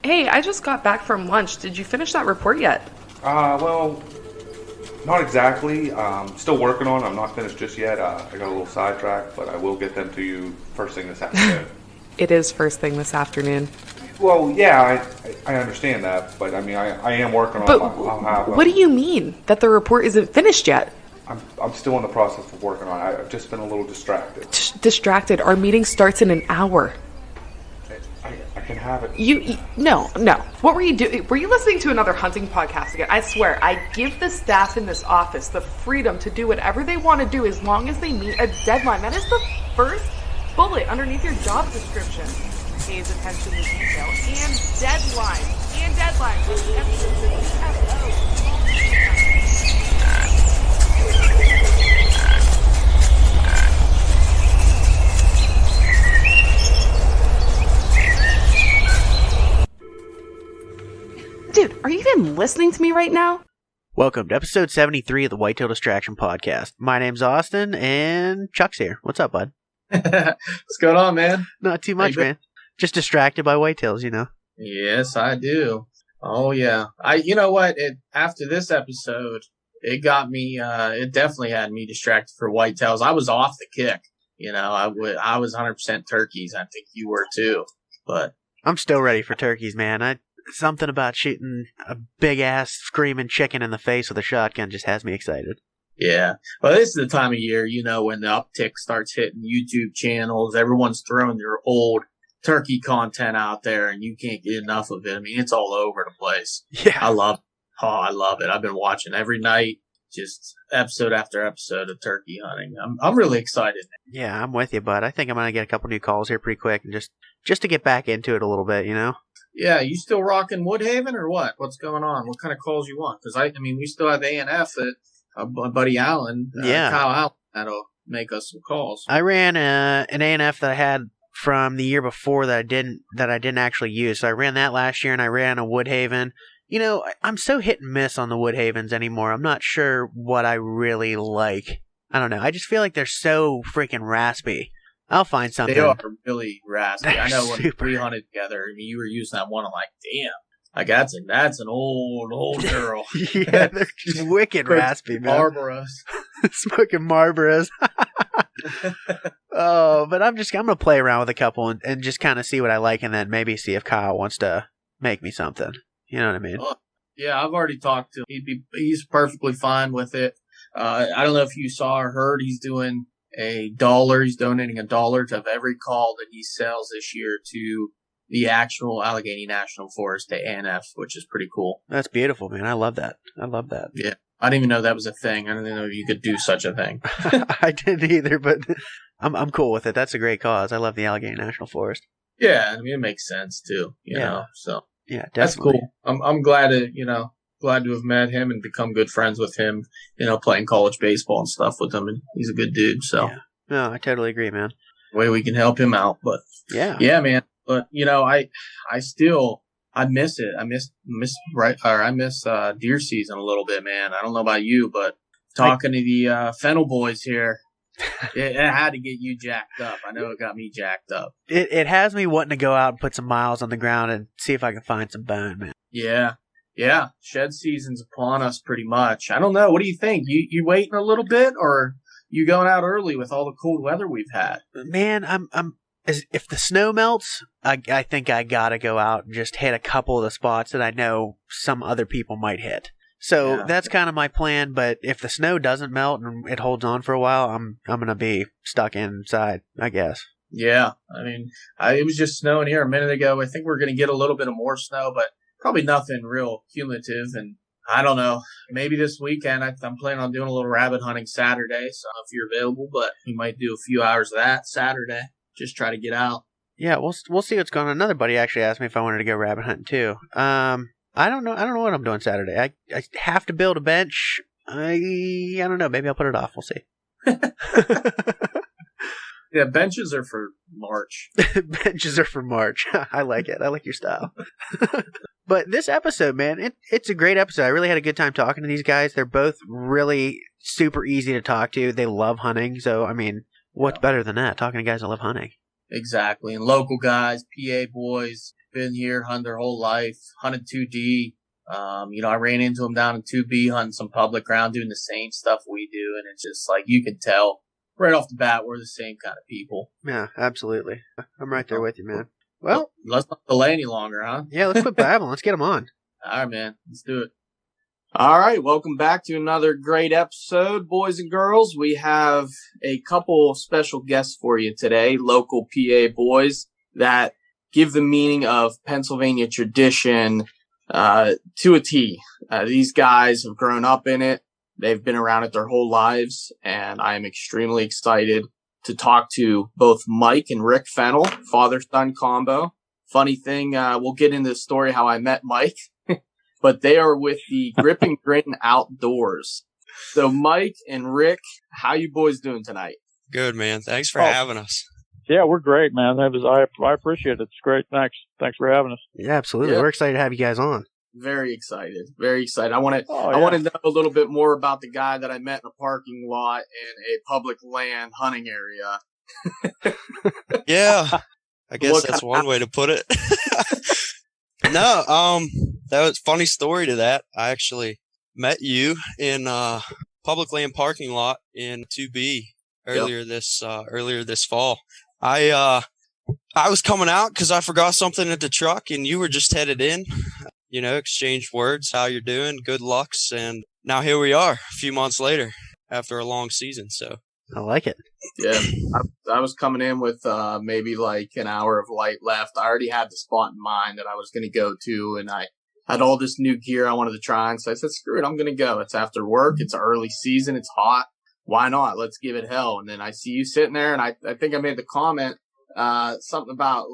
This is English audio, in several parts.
Hey, I just got back from lunch. Did you finish that report yet? Well, not exactly. Still working on it. I'm not finished just yet. I got a little sidetracked, but I will get them to you first thing this afternoon. It is first thing this afternoon. Well, yeah, I understand that, but I mean, I am working on But it. I'll have, what do you mean that the report isn't finished yet? I'm still in the process of working on it. I've just been a little distracted. Distracted. Our meeting starts in an hour. I can have it. No. What were you doing? Were you listening to another hunting podcast again? I swear, I give the staff in this office the freedom to do whatever they want to do as long as they meet a deadline. That is the first bullet underneath your job description. Pays attention to detail and deadlines. And deadlines. With emphasis. Dude, are you even listening to me right now? Welcome to episode 73 of the Whitetail Distraction Podcast. My name's Austin, and Chuck's here. What's up, bud? What's going on, man? Not too much, man. Just distracted by whitetails, you know. Yes, I do. Oh, yeah. You know what? After this episode, it got me, it definitely had me distracted for whitetails. I was off the kick. You know, I was 100% turkeys. I think you were too, but. I'm still ready for turkeys, man. Something about shooting a big-ass screaming chicken in the face with a shotgun just has me excited. Yeah. Well, this is the time of year, you know, when the uptick starts hitting YouTube channels. Everyone's throwing their old turkey content out there, and you can't get enough of it. I mean, it's all over the place. Yeah. I love it. I've been watching every night, just episode after episode of turkey hunting. I'm really excited. Yeah, I'm with you, bud. I think I'm going to get a couple new calls here pretty quick, and just to get back into it a little bit, you know? Yeah, you still rocking Woodhaven or what? What's going on? What kind of calls you want? Because I mean, we still have A&F at my buddy Allen, Kyle Allen, that'll make us some calls. I ran an A&F that I had from the year before that I didn't actually use. So I ran that last year, and I ran a Woodhaven. You know, I'm so hit and miss on the Woodhavens anymore. I'm not sure what I really like. I don't know. I just feel like they're so freaking raspy. I'll find something. They are really raspy. I know when we hunted together, I mean, you were using that one. I'm like, damn, like that's an old girl. Yeah, they're just wicked raspy, man. Marlboros, smoking Marlboros. Oh, but I'm gonna play around with a couple and just kind of see what I like, and then maybe see if Kyle wants to make me something. You know what I mean? Yeah, I've already talked to him. He's perfectly fine with it. I don't know if you saw or heard, he's doing $1. He's donating $1 of every call that he sells this year to the actual Allegheny National Forest, the ANF, which is pretty cool. That's beautiful, man. I love that. Yeah. I didn't even know that was a thing. I didn't know you could do such a thing. I didn't either, but I'm cool with it. That's a great cause. I love the Allegheny National Forest. Yeah, I mean, it makes sense too, you know, so. Yeah, definitely. That's cool. I'm glad to have met him and become good friends with him, you know, playing college baseball and stuff with him. And he's a good dude. So, yeah. No, I totally agree, man. Way we can help him out. But yeah, man. But, you know, I miss it. I miss deer season a little bit, man. I don't know about you, but talking to the Fennell boys here, it had to get you jacked up. I know it got me jacked up. It has me wanting to go out and put some miles on the ground and see if I can find some bone, man. Yeah, shed season's upon us pretty much. I don't know. What do you think? You waiting a little bit, or you going out early with all the cold weather we've had? Man, if the snow melts, I think I gotta go out and just hit a couple of the spots that I know some other people might hit. So that's kind of my plan. But if the snow doesn't melt and it holds on for a while, I'm gonna be stuck inside, I guess. Yeah, I mean, it was just snowing here a minute ago. I think we're gonna get a little bit of more snow, but probably nothing real cumulative. And I don't know, maybe this weekend I'm planning on doing a little rabbit hunting Saturday. So I don't know if you're available, but we might do a few hours of that Saturday. Just try to get out. Yeah, we'll see what's going on. Another buddy actually asked me if I wanted to go rabbit hunting too. I don't know what I'm doing Saturday. I have to build a bench. I don't know. Maybe I'll put it off. We'll see. Yeah, benches are for March. Benches are for March. I like it. I like your style. But this episode, man, it's a great episode. I really had a good time talking to these guys. They're both really super easy to talk to. They love hunting. So, I mean, what's better than that? Talking to guys that love hunting. Exactly. And local guys, PA boys, been here, hunted their whole life, hunted 2D. I ran into them down in 2B hunting some public ground, doing the same stuff we do, and it's just like you can tell right off the bat we're the same kind of people. Yeah, absolutely. I'm right there with you, man. Well, let's not delay any longer, huh? Yeah, let's quit babbling. Let's get them on. All right, man. Let's do it. All right, welcome back to another great episode, boys and girls. We have a couple special guests for you today, local PA boys that give the meaning of Pennsylvania tradition to a T. These guys have grown up in it. They've been around it their whole lives, and I am extremely excited to talk to both Mike and Rick Fennell, father-son combo. Funny thing, we'll get into the story how I met Mike. But they are with the Grip and Grin Outdoors. So, Mike and Rick, how you boys doing tonight? Good, man. Thanks for having us. Yeah, we're great, man. I appreciate it. It's great. Thanks for having us. Yeah, absolutely. Yeah. We're excited to have you guys on. Very excited. Very excited. I want to know a little bit more about the guy that I met in a parking lot in a public land hunting area. Yeah, I guess that's one way to put it. No, that was a funny story to that. I actually met you in a public land parking lot in 2B earlier this fall. I was coming out because I forgot something at the truck, and you were just headed in. Exchanged words, how you're doing, good lucks, and now here we are, a few months later, after a long season. So I like it. Yeah, I was coming in with maybe like an hour of light left. I already had the spot in mind that I was going to go to, and I had all this new gear I wanted to try. And so I said, screw it, I'm going to go. It's after work. It's early season. It's hot. Why not? Let's give it hell. And then I see you sitting there, and I think I made the comment, something about,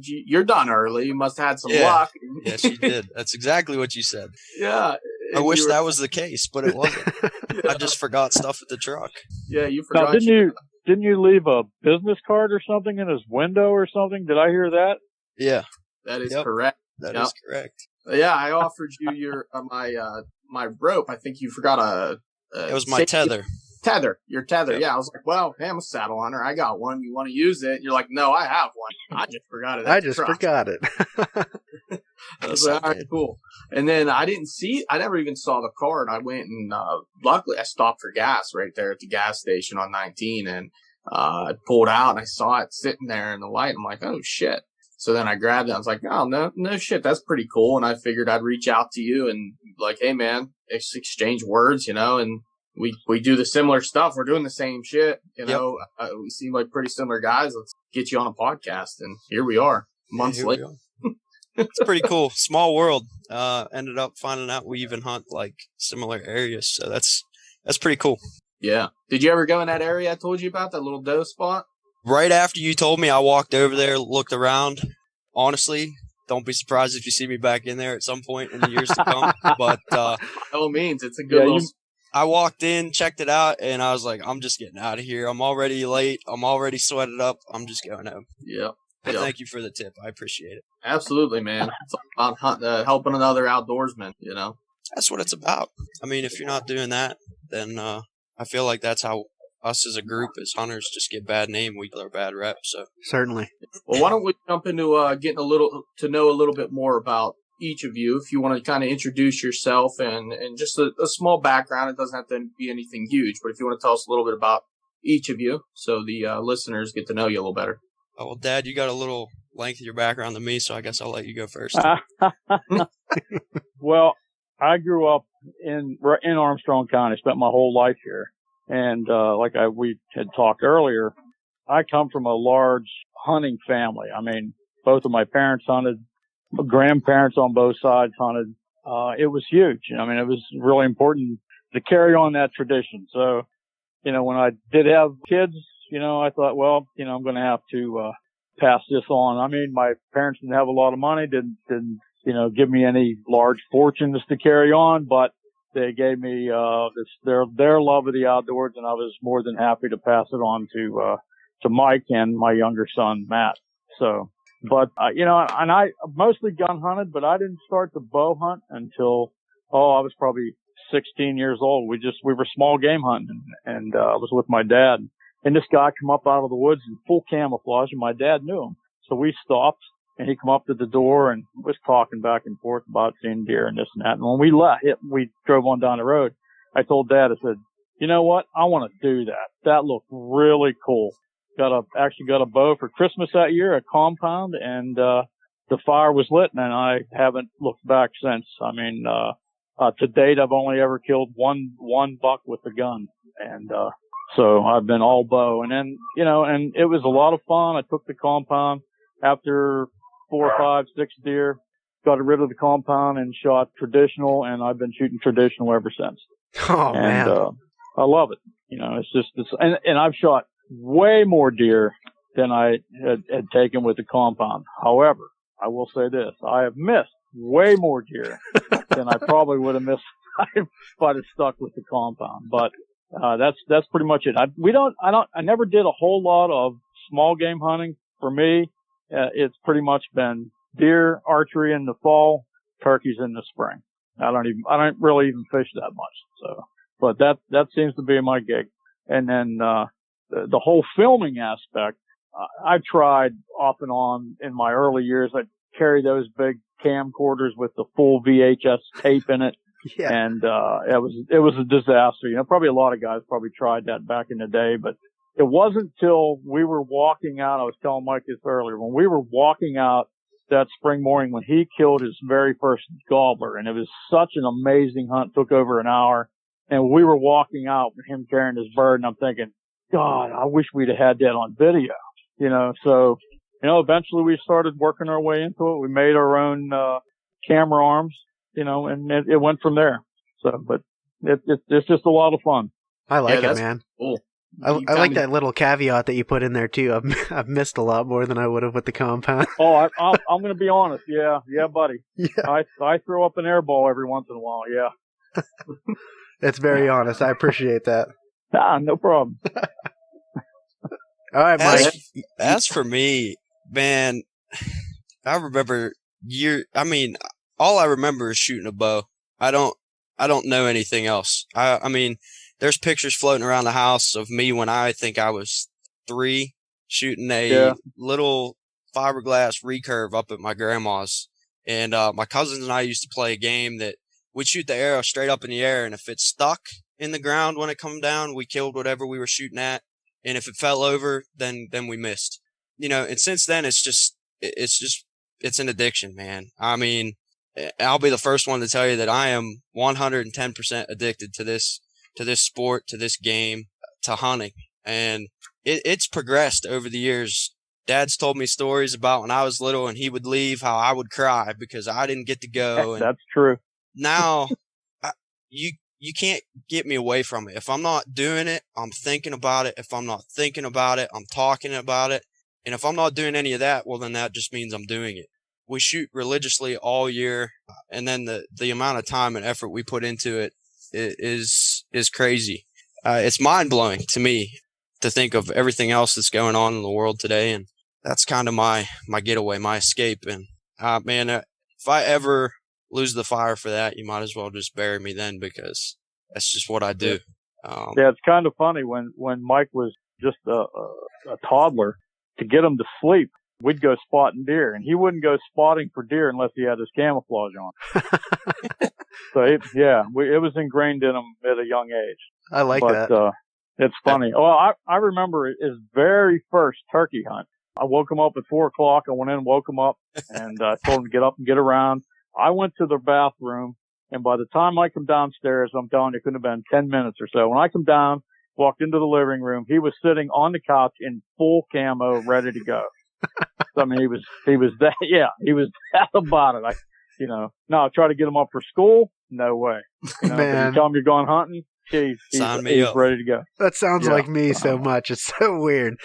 you're done early. You must have had some luck. Yes, you did. That's exactly what you said. Yeah. I wish that was the case, but it wasn't. I just forgot stuff at the truck. Yeah, you forgot. Now, didn't you leave a business card or something in his window or something? Did I hear that? Yeah. That is correct. That is correct. Yeah, I offered you your my rope. I think you forgot it was my tether. Your tether. Yep. Yeah, I was like, well, hey, I'm a saddle hunter. I got one. You want to use it? You're like, no, I have one. I just forgot it. I just forgot it. I was like, all right, cool. And then I never even saw the card. I went and luckily I stopped for gas right there at the gas station on 19, and I pulled out and I saw it sitting there in the light. I'm like, oh shit. So then I grabbed it. I was like, oh, no shit. That's pretty cool. And I figured I'd reach out to you and like, hey man, exchange words, and we do the similar stuff. We're doing the same shit, we seem like pretty similar guys. Let's get you on a podcast. And here we are months later. It's pretty cool. Small world. Ended up finding out we even hunt like similar areas. So that's pretty cool. Yeah. Did you ever go in that area I told you about, that little doe spot? Right after you told me, I walked over there, looked around. Honestly, don't be surprised if you see me back in there at some point in the years to come. But by all means, it's a good I walked in, checked it out, and I was like, I'm just getting out of here. I'm already late. I'm already sweated up. I'm just going home. Yeah. Thank you for the tip. I appreciate it. Absolutely, man. It's about helping another outdoorsman, That's what it's about. I mean, if you're not doing that, then I feel like that's how us as a group, as hunters, just get bad name. We get our bad rep. So certainly. Well, why don't we jump into getting to know a little bit more about each of you, if you want to kind of introduce yourself and just a small background. It doesn't have to be anything huge, but if you want to tell us a little bit about each of you so the listeners get to know you a little better. Oh, well, Dad, you got a little lengthier background than me, so I guess I'll let you go first. Well, I grew up in Armstrong County, spent my whole life here. And we had talked earlier, I come from a large hunting family. I mean, both of my parents hunted. My grandparents on both sides hunted. It was huge. I mean, it was really important to carry on that tradition. So, when I did have kids, I thought, well, I'm going to have to pass this on. I mean, my parents didn't have a lot of money, didn't give me any large fortunes to carry on, but they gave me their love of the outdoors, and I was more than happy to pass it on to Mike and my younger son Matt. So. But, and I mostly gun hunted, but I didn't start to bow hunt until, I was probably 16 years old. We were small game hunting, and I was with my dad. And this guy come up out of the woods in full camouflage, and my dad knew him. So we stopped, and he come up to the door and was talking back and forth about seeing deer and this and that. And when we left, we drove on down the road. I told Dad, I said, you know what? I want to do that. That looked really cool. Actually got a bow for Christmas that year, a compound, and the fire was lit, and I haven't looked back since. I mean, to date, I've only ever killed one buck with a gun, and so I've been all bow. And then, and it was a lot of fun. I took the compound after 4, 5, 6 deer, got rid of the compound and shot traditional, and I've been shooting traditional ever since. Oh, man. And I love it. And I've shot way more deer than I had taken with the compound. However, I will say this, I have missed way more deer than I probably would have missed if I'd have stuck with the compound. But that's pretty much it. I never did a whole lot of small game hunting. For me, it's pretty much been deer, archery in the fall, turkeys in the spring. I don't really even fish that much. So, but that seems to be my gig. And then the whole filming aspect, I've tried off and on in my early years. I'd carry those big camcorders with the full VHS tape in it. Yeah. And it was a disaster. Probably a lot of guys probably tried that back in the day, but it wasn't till we were walking out. I was telling Mike this earlier, when we were walking out that spring morning when he killed his very first gobbler, and it was such an amazing hunt, took over an hour, and we were walking out with him carrying his bird, and I'm thinking, God, I wish we'd have had that on video, so, eventually we started working our way into it. We made our own, camera arms, and it went from there. So, but it's just a lot of fun. I like it, man. Cool. I like that little caveat that you put in there too. I've missed a lot more than I would have with the compound. Oh, I'm going to be honest. Yeah, buddy. Yeah. I throw up an air ball every once in a while. Yeah. That's very honest. I appreciate that. No problem. All right, Mike. As for me, man, I remember all I remember is shooting a bow. I don't know anything else. I mean, there's pictures floating around the house of me when I think I was 3 shooting a little fiberglass recurve up at my grandma's. And my cousins and I used to play a game that we'd shoot the arrow straight up in the air, and if it stuck in the ground when it come down, we killed whatever we were shooting at. And if it fell over, then we missed. And since then it's an addiction, man. I mean, I'll be the first one to tell you that I am 110% addicted to this sport, to this game, to hunting. And it's progressed over the years. Dad's told me stories about when I was little and he would leave, how I would cry because I didn't get to go. And that's true. Now, you can't get me away from it. If I'm not doing it, I'm thinking about it. If I'm not thinking about it, I'm talking about it. And if I'm not doing any of that, well, then that just means I'm doing it. We shoot religiously all year, and then the amount of time and effort we put into it is crazy. It's mind-blowing to me to think of everything else that's going on in the world today, and that's kind of my getaway, my escape. And man, if I ever lose the fire for that, you might as well just bury me then, because that's just what I do. It's kind of funny when Mike was just a toddler, to get him to sleep, we'd go spotting deer, and he wouldn't go spotting for deer unless he had his camouflage on. So it was ingrained in him at a young age. I like that. But it's funny. Well, I remember his very first turkey hunt. I woke him up at 4:00. I went in and woke him up and told him to get up and get around. I went to the bathroom, and by the time I come downstairs, I'm telling you, it couldn't have been 10 minutes or so. When I come down, walked into the living room, he was sitting on the couch in full camo, ready to go. So, I mean, he was that, he was that about it. Now I try to get him up for school. No way. Man. You tell him you're going hunting, he's ready to go. That sounds like me so much. It's so weird.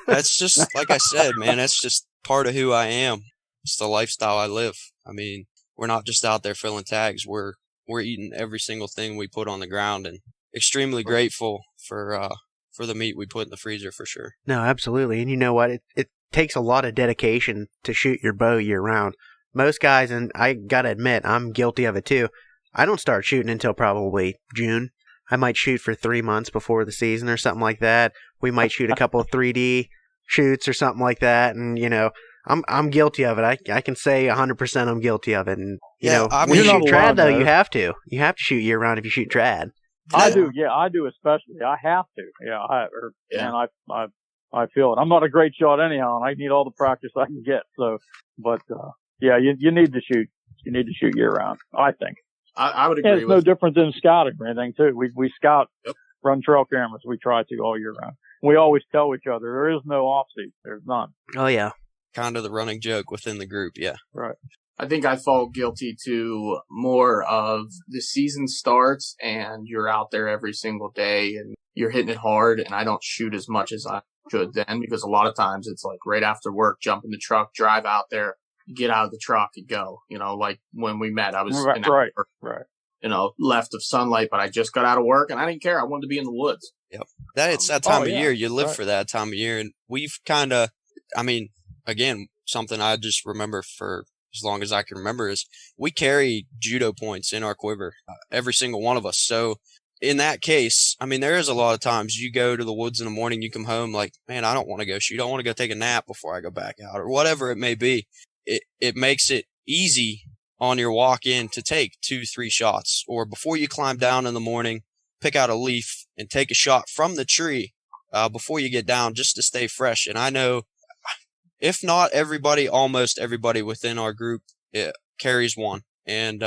That's just, like I said, man, that's just part of who I am. It's the lifestyle I live. I mean, we're not just out there filling tags. We're eating every single thing we put on the ground, and extremely grateful for the meat we put in the freezer, for sure. No, absolutely. And you know what? It takes a lot of dedication to shoot your bow year round. Most guys, and I gotta admit, I'm guilty of it too, I don't start shooting until probably June. I might shoot for 3 months before the season or something like that. We might shoot a couple of 3D shoots or something like that. And, I'm guilty of it. I can say 100% I'm guilty of it. And you know, I when you mean, shoot trad though, though. you have to shoot year round if you shoot trad. I do, especially. I have to, and I feel it. I'm not a great shot anyhow, and I need all the practice I can get. So, but you need to shoot. You need to shoot year round. I think. I would agree. It's no different than scouting or anything too. We scout, run trail cameras. We try to all year round. We always tell each other there is no off season. There's none. Oh yeah. Kind of the running joke within the group. Yeah. Right. I think I fall guilty to more of the season starts and you're out there every single day and you're hitting it hard, and I don't shoot as much as I should then, because a lot of times it's like right after work, jump in the truck, drive out there, get out of the truck and go. You know, like when we met, I was right. You know, left of sunlight, but I just got out of work and I didn't care. I wanted to be in the woods. Yep. It's that time of year. You live for that time of year. And we've kind of, I mean, again, something I just remember for as long as I can remember is we carry judo points in our quiver, every single one of us. So in that case, I mean, there is a lot of times you go to the woods in the morning, you come home like, man, I don't want to go shoot. I want to go take a nap before I go back out, or whatever it may be. It makes it easy on your walk in to take 2-3 shots, or before you climb down in the morning, pick out a leaf and take a shot from the tree before you get down, just to stay fresh. And I know, if not everybody, almost everybody within our group carries one. And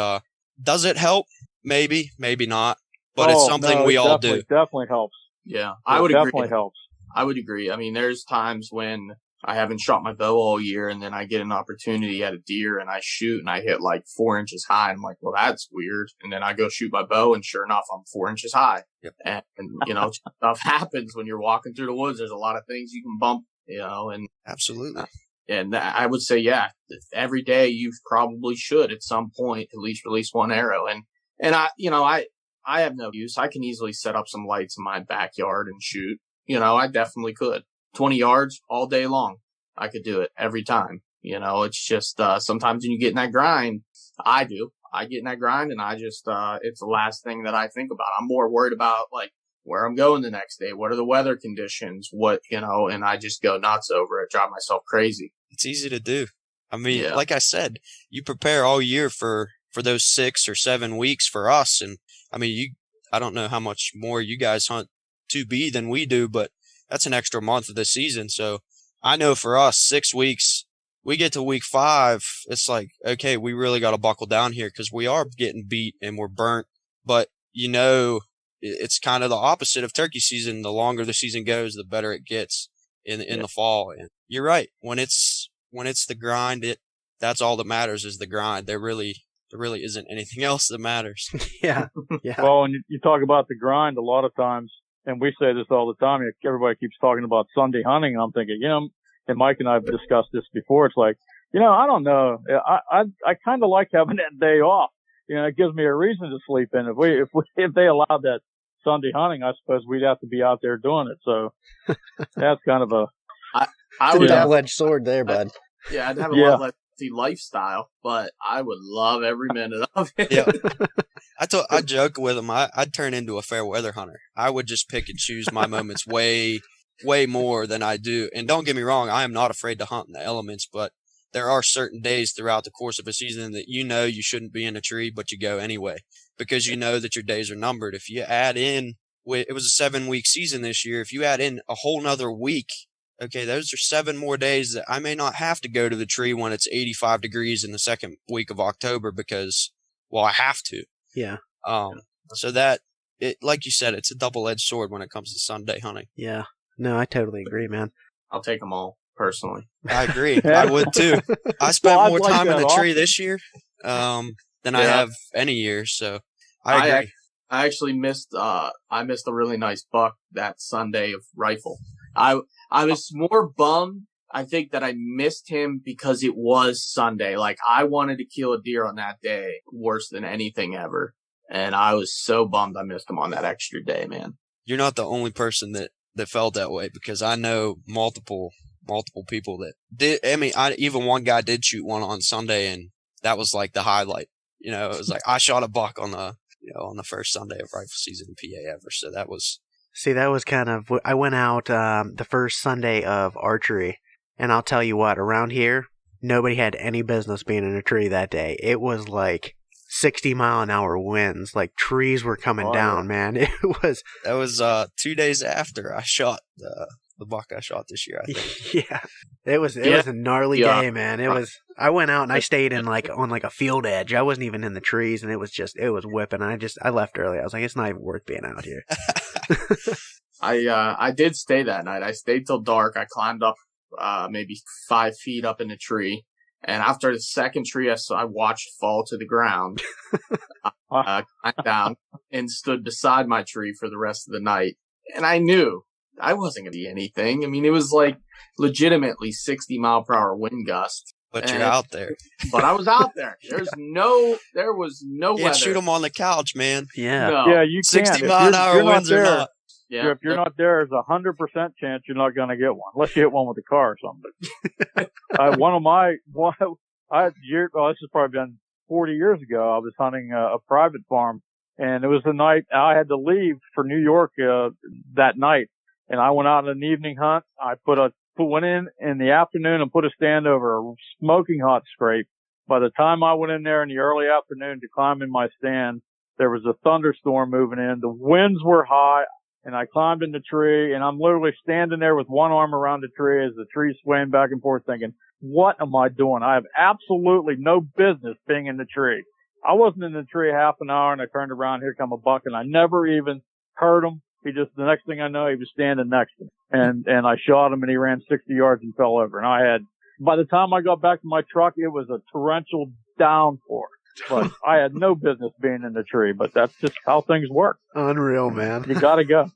does it help? Maybe, maybe not. But it's something we all do. Definitely helps. Yeah, I would agree. Definitely helps. I would agree. I mean, there's times when I haven't shot my bow all year, and then I get an opportunity at a deer and I shoot and I hit like 4 inches high. I'm like, well, that's weird. And then I go shoot my bow, and sure enough, I'm 4 inches high. Yep. And you know, stuff happens when you're walking through the woods. There's a lot of things you can bump, you know, and absolutely. And I would say, yeah, every day you probably should at some point at least release one arrow. And I have no use. I can easily set up some lights in my backyard and shoot. You know, I definitely could. 20 yards all day long. I could do it every time. You know, it's just, sometimes when you get in that grind, I get in that grind and I just, it's the last thing that I think about. I'm more worried about like where I'm going the next day. What are the weather conditions? And I just go nuts over it, drive myself crazy. It's easy to do. I mean, like I said, you prepare all year for those 6 or 7 weeks for us. And I mean, I don't know how much more you guys hunt 2B than we do, but that's an extra month of the season. So I know for us, 6 weeks, we get to week 5. It's like, okay, we really got to buckle down here because we are getting beat and we're burnt. But, you know, it's kind of the opposite of turkey season. The longer the season goes, the better it gets in the fall. And you're right. When it's the grind, that's all that matters is the grind. There really isn't anything else that matters. Yeah. Well, and you talk about the grind a lot of times, and we say this all the time. Everybody keeps talking about Sunday hunting. I'm thinking, you know, and Mike and I have discussed this before. It's like, you know, I don't know. I kind of like having that day off. You know, it gives me a reason to sleep in. If they allowed that Sunday hunting, I suppose we'd have to be out there doing it. So that's kind of a double-edged sword there, bud. I'd have a lot less lifestyle, but I would love every minute of it. Yeah. I joke with him. I'd turn into a fair weather hunter. I would just pick and choose my moments way more than I do. And don't get me wrong, I am not afraid to hunt in the elements, but there are certain days throughout the course of a season that you know you shouldn't be in a tree, but you go anyway because you know that your days are numbered. If you add in, it was a 7-week season this year. If you add in a whole nother week, okay, those are 7 more days that I may not have to go to the tree when it's 85 degrees in the second week of October because, well, I have to. Yeah. So that, like you said, it's a double-edged sword when it comes to Sunday hunting. Yeah. No, I totally agree, man. I'll take them all, personally. I agree. I would, too. I spent more time in the tree this year than I have any year, so I agree. I actually missed a really nice buck that Sunday of rifle. I was more bummed, I think, that I missed him because it was Sunday. Like, I wanted to kill a deer on that day worse than anything ever. And I was so bummed I missed him on that extra day, man. You're not the only person that felt that way because I know multiple people that did. I mean, even one guy did shoot one on Sunday, and that was like the highlight. You know, it was like I shot a buck on the first Sunday of rifle season in PA ever. So that was. See, that was kind of, I went out the first Sunday of archery, and I'll tell you what, around here, nobody had any business being in a tree that day. It was like 60-mile-an-hour winds. Like, trees were coming down, man. It was... That was 2 days after I shot the buck I shot this year, I think. Yeah. It was a gnarly day, man. It was... I went out and I stayed in on a field edge. I wasn't even in the trees, and it was whipping. I left early. I was like, it's not even worth being out here. I did stay that night. I stayed till dark. I climbed up maybe 5 feet up in the tree. And after the second tree I watched fall to the ground, I climbed down and stood beside my tree for the rest of the night. And I knew I wasn't going to be anything. I mean, it was like legitimately 60-mile-per-hour wind gust. But you're out there. But I was out there. There was no weather. Can't shoot them on the couch, man. Yeah. No. Yeah, you can. 60-mile-an-hour winds or not. Yeah. If you're not there, there's 100% chance you're not going to get one, unless you hit one with a car or something. This has probably been 40 years ago. I was hunting a private farm, and it was the night I had to leave for New York that night, and I went out on an evening hunt. I went in the afternoon and put a stand over a smoking hot scrape. By the time I went in there in the early afternoon to climb in my stand, there was a thunderstorm moving in. The winds were high, and I climbed in the tree, and I'm literally standing there with one arm around the tree as the tree's swaying back and forth thinking, what am I doing? I have absolutely no business being in the tree. I wasn't in the tree half an hour, and I turned around, here come a buck, and I never even heard him. The next thing I know, he was standing next to me. And I shot him, and he ran 60 yards and fell over. And by the time I got back to my truck, it was a torrential downpour. But I had no business being in the tree, but that's just how things work. Unreal, man. You gotta go.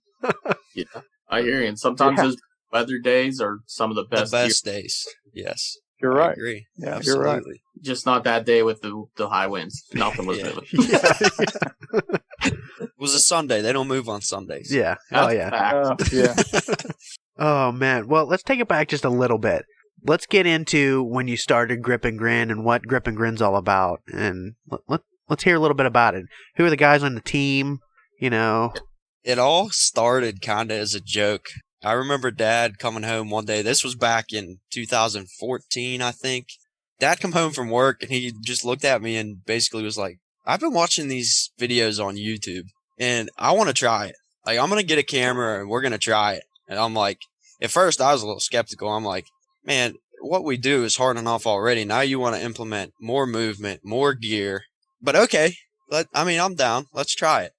Yeah, I hear you. And sometimes those weather days are some of the best. Days. Yes. You're right. I agree. Yeah, absolutely. you're right. Just not that day with the high winds. Nothing was moving. It was a Sunday. They don't move on Sundays. Yeah. That's Yeah. Oh, man. Well, let's take it back just a little bit. Let's get into when you started Grip and Grin and what Grip and Grin's all about. And let's hear a little bit about it. Who are the guys on the team? You know? It all started kind of as a joke. I remember Dad coming home one day. This was back in 2014, I think. Dad come home from work, and he just looked at me and basically was like, I've been watching these videos on YouTube, and I want to try it. Like, I'm going to get a camera, and we're going to try it. And I'm like, at first, I was a little skeptical. I'm like, man, what we do is hard enough already. Now you want to implement more movement, more gear. But okay, I'm down. Let's try it.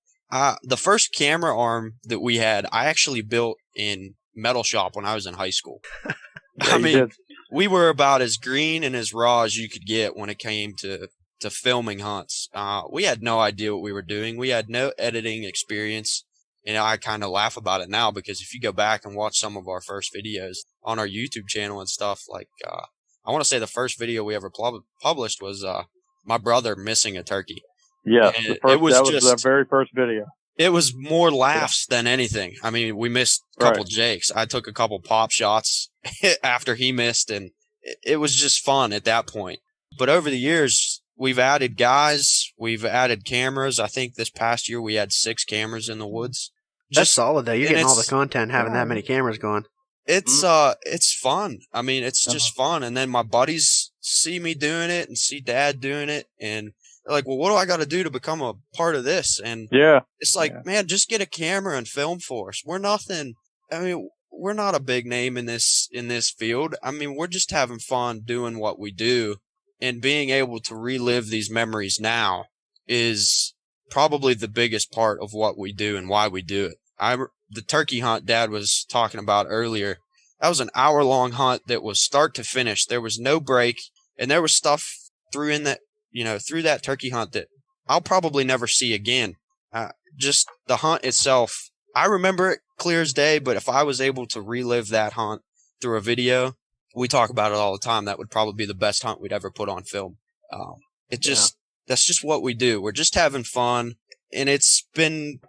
The first camera arm that we had, I actually built in metal shop when I was in high school. We were about as green and as raw as you could get when it came to filming hunts. We had no idea what we were doing. We had no editing experience. And I kind of laugh about it now because if you go back and watch some of our first videos on our YouTube channel and stuff, like, I want to say the first video we ever published was my brother missing a turkey. Yeah, that was the very first video. It was more laughs than anything. I mean, we missed a couple jakes. I took a couple pop shots after he missed, and it was just fun at that point. But over the years, we've added guys, we've added cameras. I think this past year we had 6 cameras in the woods. That's solid, though. You're getting all the content having that many cameras going. It's fun. I mean, it's just fun. And then my buddies see me doing it and see Dad doing it, and they're like, well, what do I got to do to become a part of this? And it's like, man, just get a camera and film for us. We're nothing. I mean, we're not a big name in this field. I mean, we're just having fun doing what we do, and being able to relive these memories now is probably the biggest part of what we do and why we do it. The turkey hunt Dad was talking about earlier, that was an hour-long hunt that was start to finish. There was no break, and there was stuff through that turkey hunt that I'll probably never see again. Just the hunt itself, I remember it clear as day, but if I was able to relive that hunt through a video, we talk about it all the time, that would probably be the best hunt we'd ever put on film. That's just what we do. We're just having fun, and it's been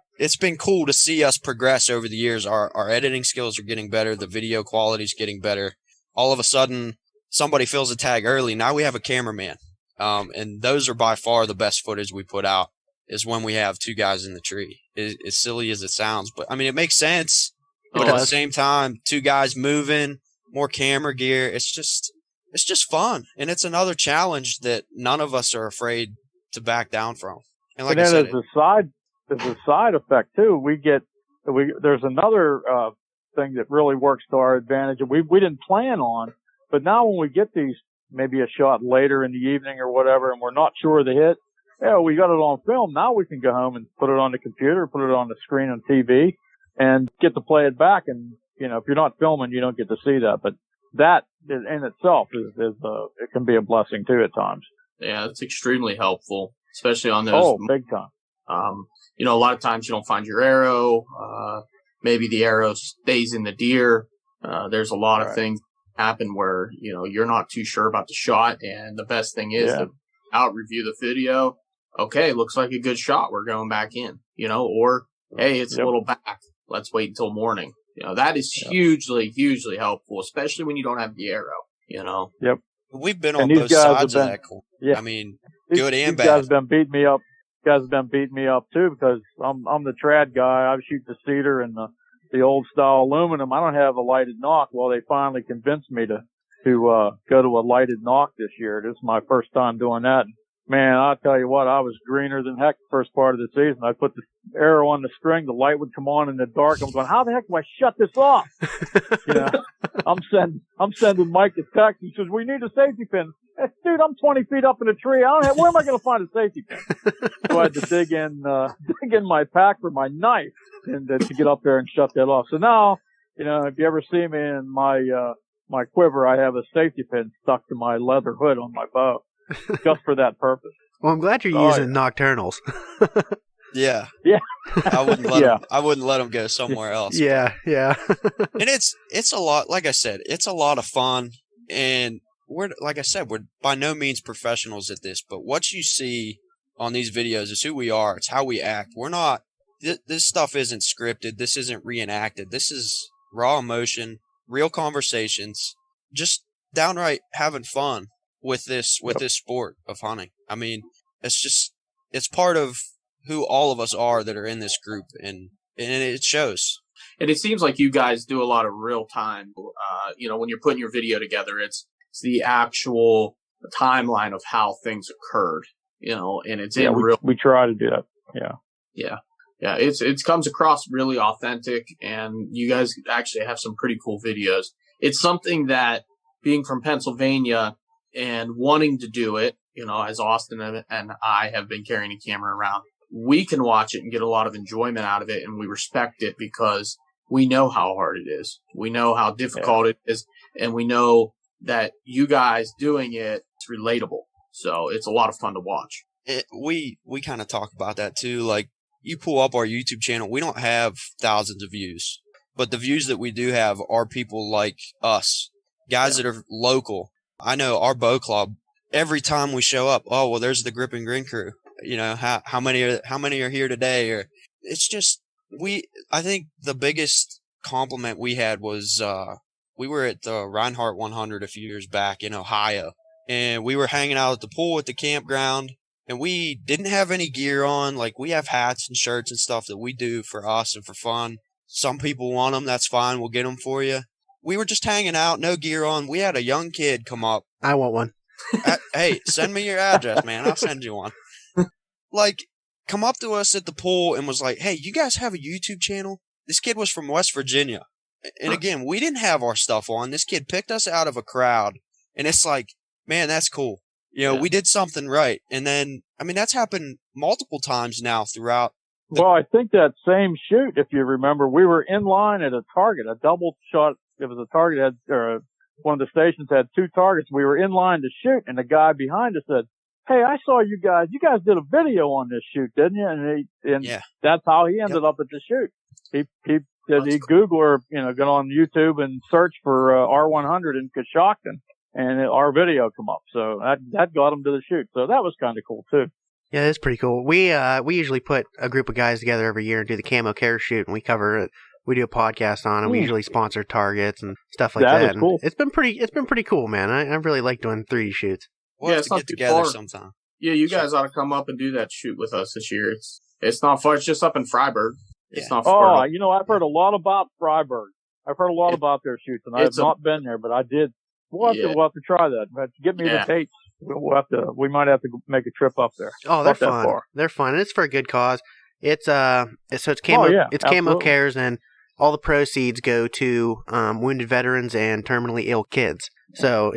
cool to see us progress over the years. Our editing skills are getting better. The video quality is getting better. All of a sudden, somebody fills a tag early. Now we have a cameraman. And those are by far the best footage we put out, is when we have 2 guys in the tree. As silly as it sounds, but I mean, it makes sense. But at the same time, 2 guys moving, more camera gear. It's it's just fun, and it's another challenge that none of us are afraid to back down from. And like and I then said, there's a side effect too. There's another thing that really works to our advantage, and we didn't plan on, but now when we get these, maybe a shot later in the evening or whatever, and we're not sure of the hit, we got it on film. Now we can go home and put it on the computer, put it on the screen on TV, and get to play it back. And if you're not filming, you don't get to see that. But that in itself is it can be a blessing too at times. Yeah, it's extremely helpful, especially on those. Oh, big time. A lot of times you don't find your arrow. Maybe the arrow stays in the deer. There's a lot of things happen where, you're not too sure about the shot. And the best thing is to review the video. Okay, looks like a good shot. We're going back in, or, hey, it's a little back. Let's wait until morning. That is hugely, hugely helpful, especially when you don't have the arrow, Yep. We've been on both sides of that coin. Yeah. I mean, good and these bad. Guys have been beating me up too, because I'm the trad guy. I shoot the cedar and the old style aluminum. I don't have a lighted knock. Well, they finally convinced me to go to a lighted knock this year. This is my first time doing that. Man, I'll tell you what, I was greener than heck the first part of the season. I put the arrow on the string, the light would come on in the dark. I'm going, how the heck do I shut this off? I'm sending Mike a text. He says, we need a safety pin. Hey, dude, I'm 20 feet up in a tree. Where am I going to find a safety pin? So I had to dig in my pack for my knife and to get up there and shut that off. So now, if you ever see me in my quiver, I have a safety pin stuck to my leather hood on my bow. Just for that purpose. Well, I'm glad you're using nocturnals. Yeah. Yeah. I wouldn't let them go somewhere else. Yeah. And it's a lot, like I said, it's a lot of fun. And we're by no means professionals at this, but what you see on these videos is who we are. It's how we act. We're not, this stuff isn't scripted. This isn't reenacted. This is raw emotion, real conversations, just downright having fun with this sport of hunting. I mean, it's part of who all of us are that are in this group, and it shows. And it seems like you guys do a lot of real time. When you're putting your video together, it's the actual timeline of how things occurred. And it's in real. We try to do that. Yeah. It comes across really authentic, and you guys actually have some pretty cool videos. It's something that, being from Pennsylvania and wanting to do it, as Austin and I have been carrying a camera around, we can watch it and get a lot of enjoyment out of it, and we respect it because we know how hard it is. We know how difficult it is, and we know that you guys doing it's relatable. So it's a lot of fun to watch. We kind of talk about that too. Like, you pull up our YouTube channel, we don't have thousands of views, but the views that we do have are people like us, guys that are local. I know our bow club, every time we show up, oh, well, there's the Grip and Grin crew. How many are here today? Or it's just, I think the biggest compliment we had was, we were at the Reinhardt 100 a few years back in Ohio, and we were hanging out at the pool at the campground, and we didn't have any gear on. Like, we have hats and shirts and stuff that we do for us and for fun. Some people want them. That's fine. We'll get them for you. We were just hanging out, no gear on. We had a young kid come up. I want one. Hey, send me your address, man. I'll send you one. Like, come up to us at the pool and was like, hey, you guys have a YouTube channel? This kid was from West Virginia. And again, we didn't have our stuff on. This kid picked us out of a crowd. And it's like, man, that's cool. We did something right. And then, I mean, that's happened multiple times now throughout. Well, I think that same shoot, if you remember, we were in line at a target, a double shot. It was a target one of the stations had two targets. We were in line to shoot, and the guy behind us said, hey, I saw you guys did a video on this shoot, didn't you? And that's how he ended up at the shoot. He Google or, got on YouTube and search for R100 in Coshocton, and our video come up. So that got him to the shoot. So that was kind of cool too. Yeah, that's pretty cool. We usually put a group of guys together every year and do the camo care shoot, and we cover it. We do a podcast on it. We usually sponsor targets and stuff like that. That is cool. It's been pretty cool, man. I really like doing 3D shoots. We'll have to get together sometime. Yeah, you guys ought to come up and do that shoot with us this year. It's not far. It's just up in Freiburg. It's not far. I've heard a lot about Freiburg. I've heard a lot about their shoots, and I have not been there, but I did We'll have to try that. But get me the dates. We might have to make a trip up there. Oh, they're fun. They're fun, and it's for a good cause. It's Camo Cares, and all the proceeds go to wounded veterans and terminally ill kids. So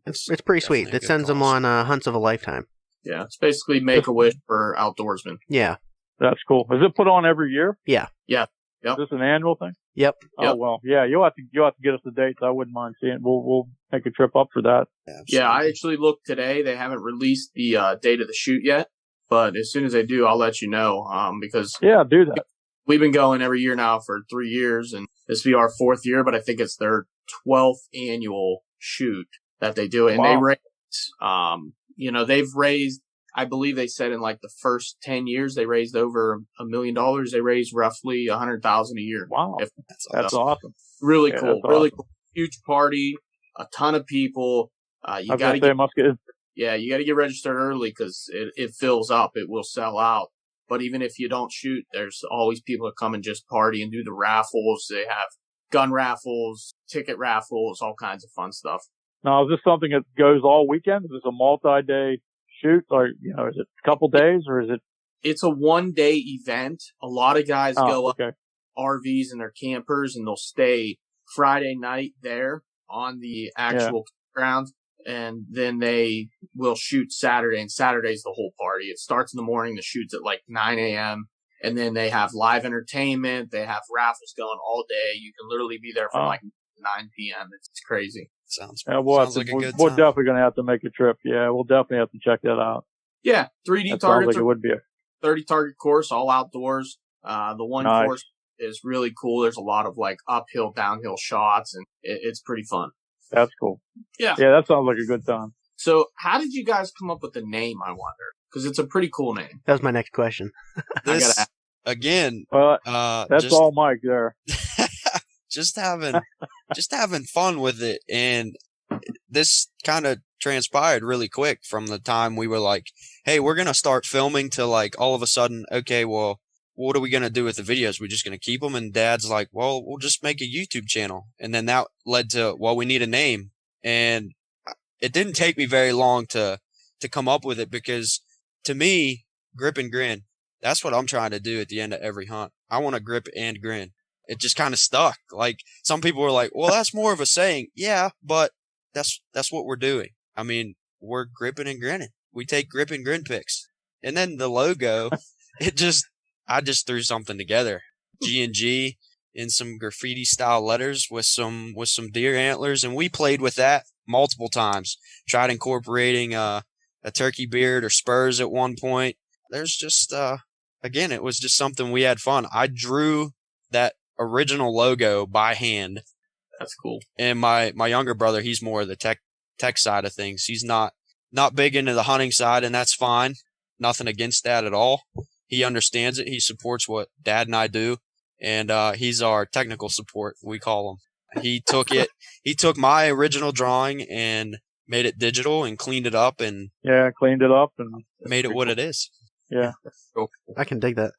it's pretty sweet. It sends them on hunts of a lifetime. Yeah, it's basically Make-A-Wish for outdoorsmen. Yeah. That's cool. Is it put on every year? Yeah. Yeah. Yep. Is this an annual thing? Yep. Oh, well, yeah, you'll have to get us the dates. I wouldn't mind seeing it. We'll make a trip up for that. Yeah, I actually looked today. They haven't released the date of the shoot yet, but as soon as they do, I'll let you know, because do that. We've been going every year now for 3 years, and this will be our 4th year, but I think it's their 12th annual shoot that they do. And they raise, they've raised, I believe they said in like the first 10 years, they raised over $1 million. They raised roughly $100,000 a year. Wow. That's awesome. Really cool. Really cool. Huge party, a ton of people. You got to get registered early because it fills up. It will sell out. But even if you don't shoot, there's always people that come and just party and do the raffles. They have gun raffles, ticket raffles, all kinds of fun stuff. Now, is this something that goes all weekend? Is this a multi-day shoot? Or, is it a couple days or is it? It's a 1-day event. A lot of guys go up RVs and their campers and they'll stay Friday night there on the actual grounds. And then they will shoot Saturday, and Saturday's the whole party. It starts in the morning. The shoot's at like 9 a.m. And then they have live entertainment. They have raffles going all day. You can literally be there from like 9 p.m. It's crazy. Sounds like a good time. We're definitely going to have to make a trip. Yeah, we'll definitely have to check that out. Yeah, 3D that targets. Like it would be a 30 target course, all outdoors. The one course is really cool. There's a lot of like uphill, downhill shots, and it's pretty fun. That's cool. Yeah. Yeah, that sounds like a good time. So how did you guys come up with the name, I wonder? Because it's a pretty cool name. That was my next question. This, again, that's all Mike there. just having fun with it. And this kind of transpired really quick from the time we were like, hey, we're going to start filming to like all of a sudden, okay, well, what are we going to do with the videos? We're just going to keep them. And Dad's like, well, we'll just make a YouTube channel. And then that led to, well, we need a name. And it didn't take me very long to come up with it because to me, grip and grin, that's what I'm trying to do at the end of every hunt. I want to grip and grin. It just kind of stuck. Like some people were like, well, that's more of a saying. Yeah, but that's what we're doing. I mean, we're gripping and grinning. We take grip and grin pics. And then the logo, I just threw something together. G&G in some graffiti style letters with some deer antlers. And we played with that multiple times. Tried incorporating a turkey beard or spurs at one point. There's just, again, it was just something we had fun. I drew that original logo by hand. That's cool. And my younger brother, he's more of the tech side of things. He's not big into the hunting side, and that's fine. Nothing against that at all. He understands it. He supports what Dad and I do, and he's our technical support, we call him. He took my original drawing and made it digital and cleaned it up and made it what it is. Yeah. I can dig that.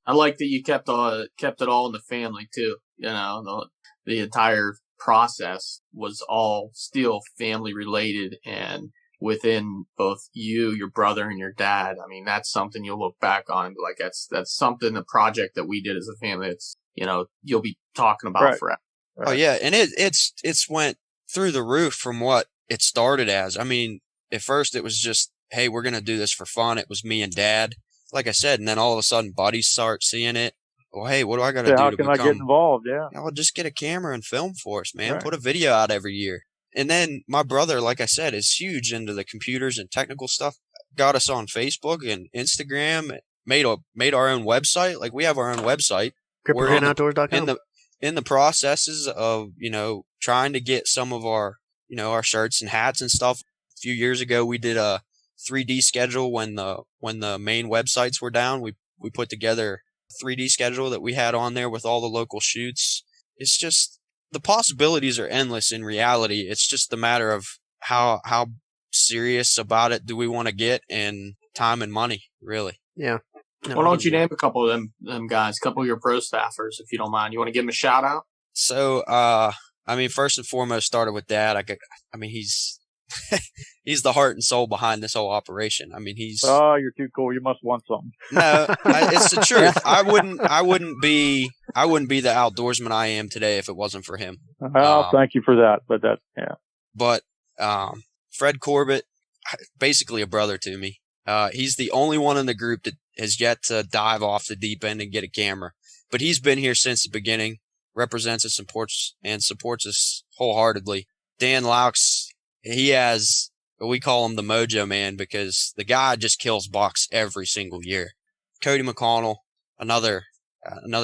I like that you kept it all in the family too. The entire process was all still family related and within both you, your brother, and your dad. I mean, that's something you'll look back on and be like, that's something, the project that we did as a family. It's, you'll be talking about forever. Right. Oh yeah. And it's went through the roof from what it started as. I mean, at first it was just, hey, we're going to do this for fun. It was me and Dad, like I said, and then all of a sudden buddies start seeing it. Well, hey, what do I got to do how to can become? I get involved? Yeah. Well, just get a camera and film for us, man. Right. Put a video out every year. And then my brother, like I said, is huge into the computers and technical stuff. Got us on Facebook and Instagram. Made our own website. Like we have our own website. GripandGrinOutdoors.com. In the processes of trying to get some of our our shirts and hats and stuff. A few years ago, we did a 3D schedule when the main websites were down. We put together a 3D schedule that we had on there with all the local shoots. It's just, the possibilities are endless in reality. It's just a matter of how serious about it do we want to get, and time and money, really. Yeah. No, why don't you name a couple of them guys, a couple of your pro staffers, if you don't mind? You want to give them a shout out? So, I mean, first and foremost, started with Dad. I mean, he's he's the heart and soul behind this whole operation. I mean, he's. Oh, you're too cool. You must want something. No, it's the truth. I wouldn't be the outdoorsman I am today if it wasn't for him. Thank you for that. But yeah. But Fred Corbett, basically a brother to me. He's the only one in the group that has yet to dive off the deep end and get a camera. But he's been here since the beginning, represents us, supports us wholeheartedly. Dan Laux, we call him the Mojo Man because the guy just kills bucks every single year. Cody McConnell, another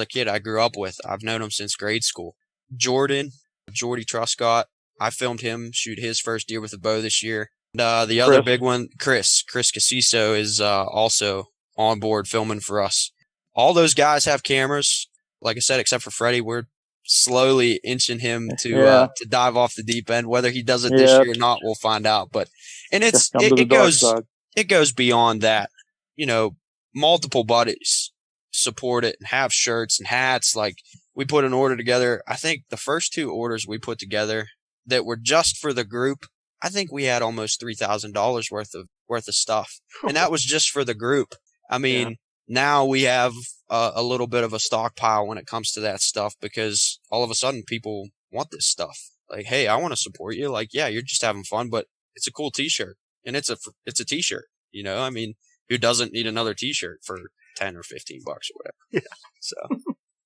kid I grew up with. I've known him since grade school. Jordy Truscott, I filmed him shoot his first deer with a bow this year. The other big one, Chris Casiso, is also on board filming for us. All those guys have cameras. Like I said, except for Freddie, we're slowly inching him to dive off the deep end. Whether he does it this year or not, we'll find out. But it goes beyond that. You know, multiple buddies support it and have shirts and hats. Like, we put an order together. I think the first 2 orders we put together that were just for the group, I think we had almost $3,000 worth of stuff, and that was just for the group. I mean, now we have a little bit of a stockpile when it comes to that stuff because all of a sudden people want this stuff. Like, hey, I want to support you. Like, yeah, you're just having fun, but it's a cool T-shirt, and it's a T-shirt. You know, I mean, who doesn't need another T-shirt for $10 or $15 or whatever? Yeah. So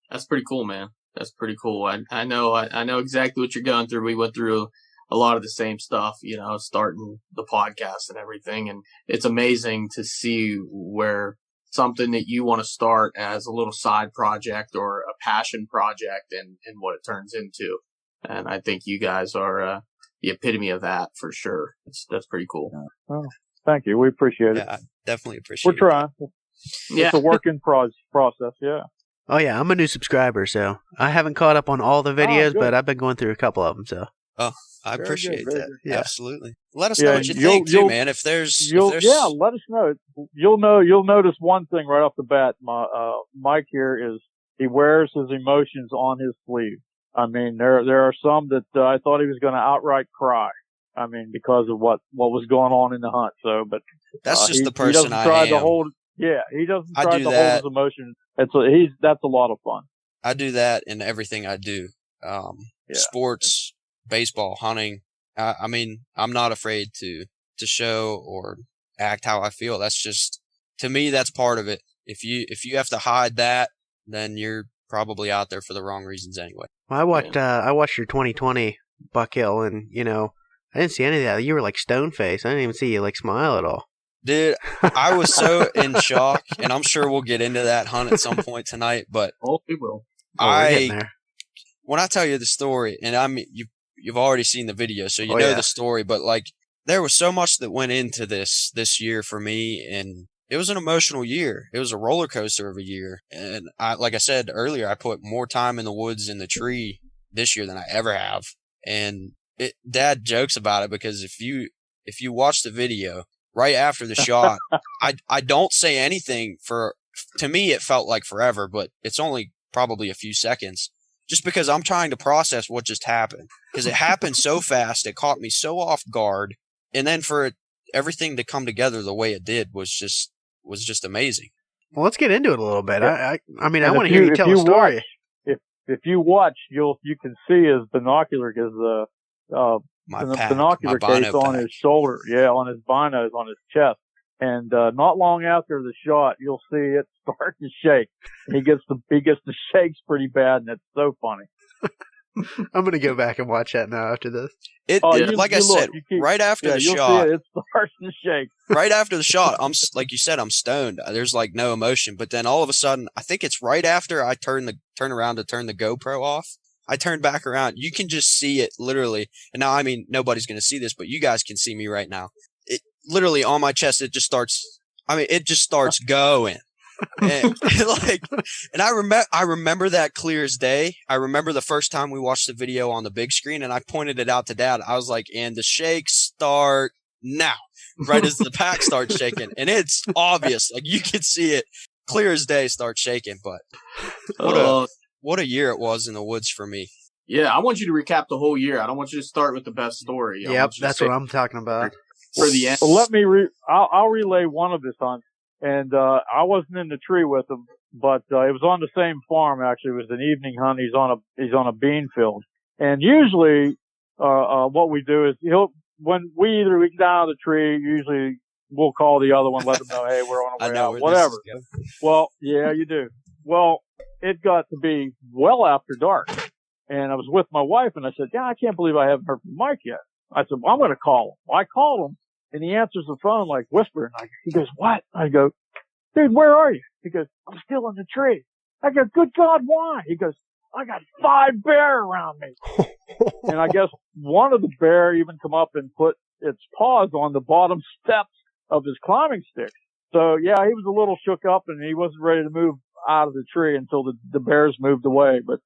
that's pretty cool, man. That's pretty cool. I know exactly what you're going through. We went through a lot of the same stuff, you know, starting the podcast and everything. And it's amazing to see where something that you want to start as a little side project or a passion project and what it turns into. And I think you guys are the epitome of that for sure. That's pretty cool. Oh, thank you. We appreciate it. Yeah, I definitely appreciate it. We're trying. It's a work in process, yeah. Oh, yeah, I'm a new subscriber, so I haven't caught up on all the videos, but I've been going through a couple of them, so. Oh, I appreciate that. Yeah. Absolutely. Let us know what you think too, man. If there's let us know. You'll notice one thing right off the bat. Mike here is he wears his emotions on his sleeve. I mean, there are some that I thought he was going to outright cry. I mean, because of what was going on in the hunt. So, but that's just the person I am. He doesn't try to hold his emotions. That's a lot of fun. I do that in everything I do. Sports, baseball, hunting. I mean, I'm not afraid to show or act how I feel. That's just, to me, that's part of it. If you have to hide that, then you're probably out there for the wrong reasons anyway. Well, I watched your 2020 Buck Hill, and I didn't see any of that. You were like stone faced. I didn't even see you like smile at all. Dude, I was so in shock, and I'm sure we'll get into that hunt at some point tonight. But we will. When I tell you the story, and I mean you've already seen the video, so you know the story. But like, there was so much that went into this year for me, and it was an emotional year. It was a roller coaster of a year, and like I said earlier, I put more time in the woods in the tree this year than I ever have. And Dad jokes about it because if you watch the video. Right after the shot, I don't say anything to me it felt like forever, but it's only probably a few seconds just because I'm trying to process what just happened because it happened so fast. It caught me so off guard. And then for everything to come together the way it did was just amazing. Well, let's get into it a little bit. I mean, I want to hear you tell the story. If you watch, you can see his binocular because binocular case on his shoulder, on his binos, on his chest. And not long after the shot, you'll see it start to shake. And he gets the shakes pretty bad, and it's so funny. I'm gonna go back and watch that now after this. Right after the shot, it starts to shake. Right after the shot, I'm like you said, I'm stoned. There's like no emotion, but then all of a sudden, I think it's right after I turn around to turn the GoPro off. I turned back around. You can just see it literally. And now, I mean, nobody's going to see this, but you guys can see me right now. It literally on my chest, it just starts going. And I remember that clear as day. I remember the first time we watched the video on the big screen and I pointed it out to Dad. I was like, and the shakes start now, right as the pack starts shaking. And it's obvious. Like you can see it clear as day start shaking, but what a year it was in the woods for me. Yeah, I want you to recap the whole year. I don't want you to start with the best story. Yep, that's what I'm talking about. For the end. Well, I'll relay one of his hunts. And, I wasn't in the tree with him, but, it was on the same farm, actually. It was an evening hunt. He's on a bean field. And usually, what we do is when we get down out of the tree, usually we'll call the other one, let them know, hey, we're on our way out, whatever. Well, yeah, you do. Well, it got to be well after dark. And I was with my wife and I said, yeah, I can't believe I haven't heard from Mike yet. I said, well, I'm going to call him. Well, I called him and he answers the phone like whispering. He goes, what? I go, dude, where are you? He goes, I'm still in the tree. I go, good God, why? He goes, I got 5 bear around me. And I guess one of the bear even come up and put its paws on the bottom steps of his climbing sticks. So yeah, he was a little shook up and he wasn't ready to move out of the tree until the bears moved away. But,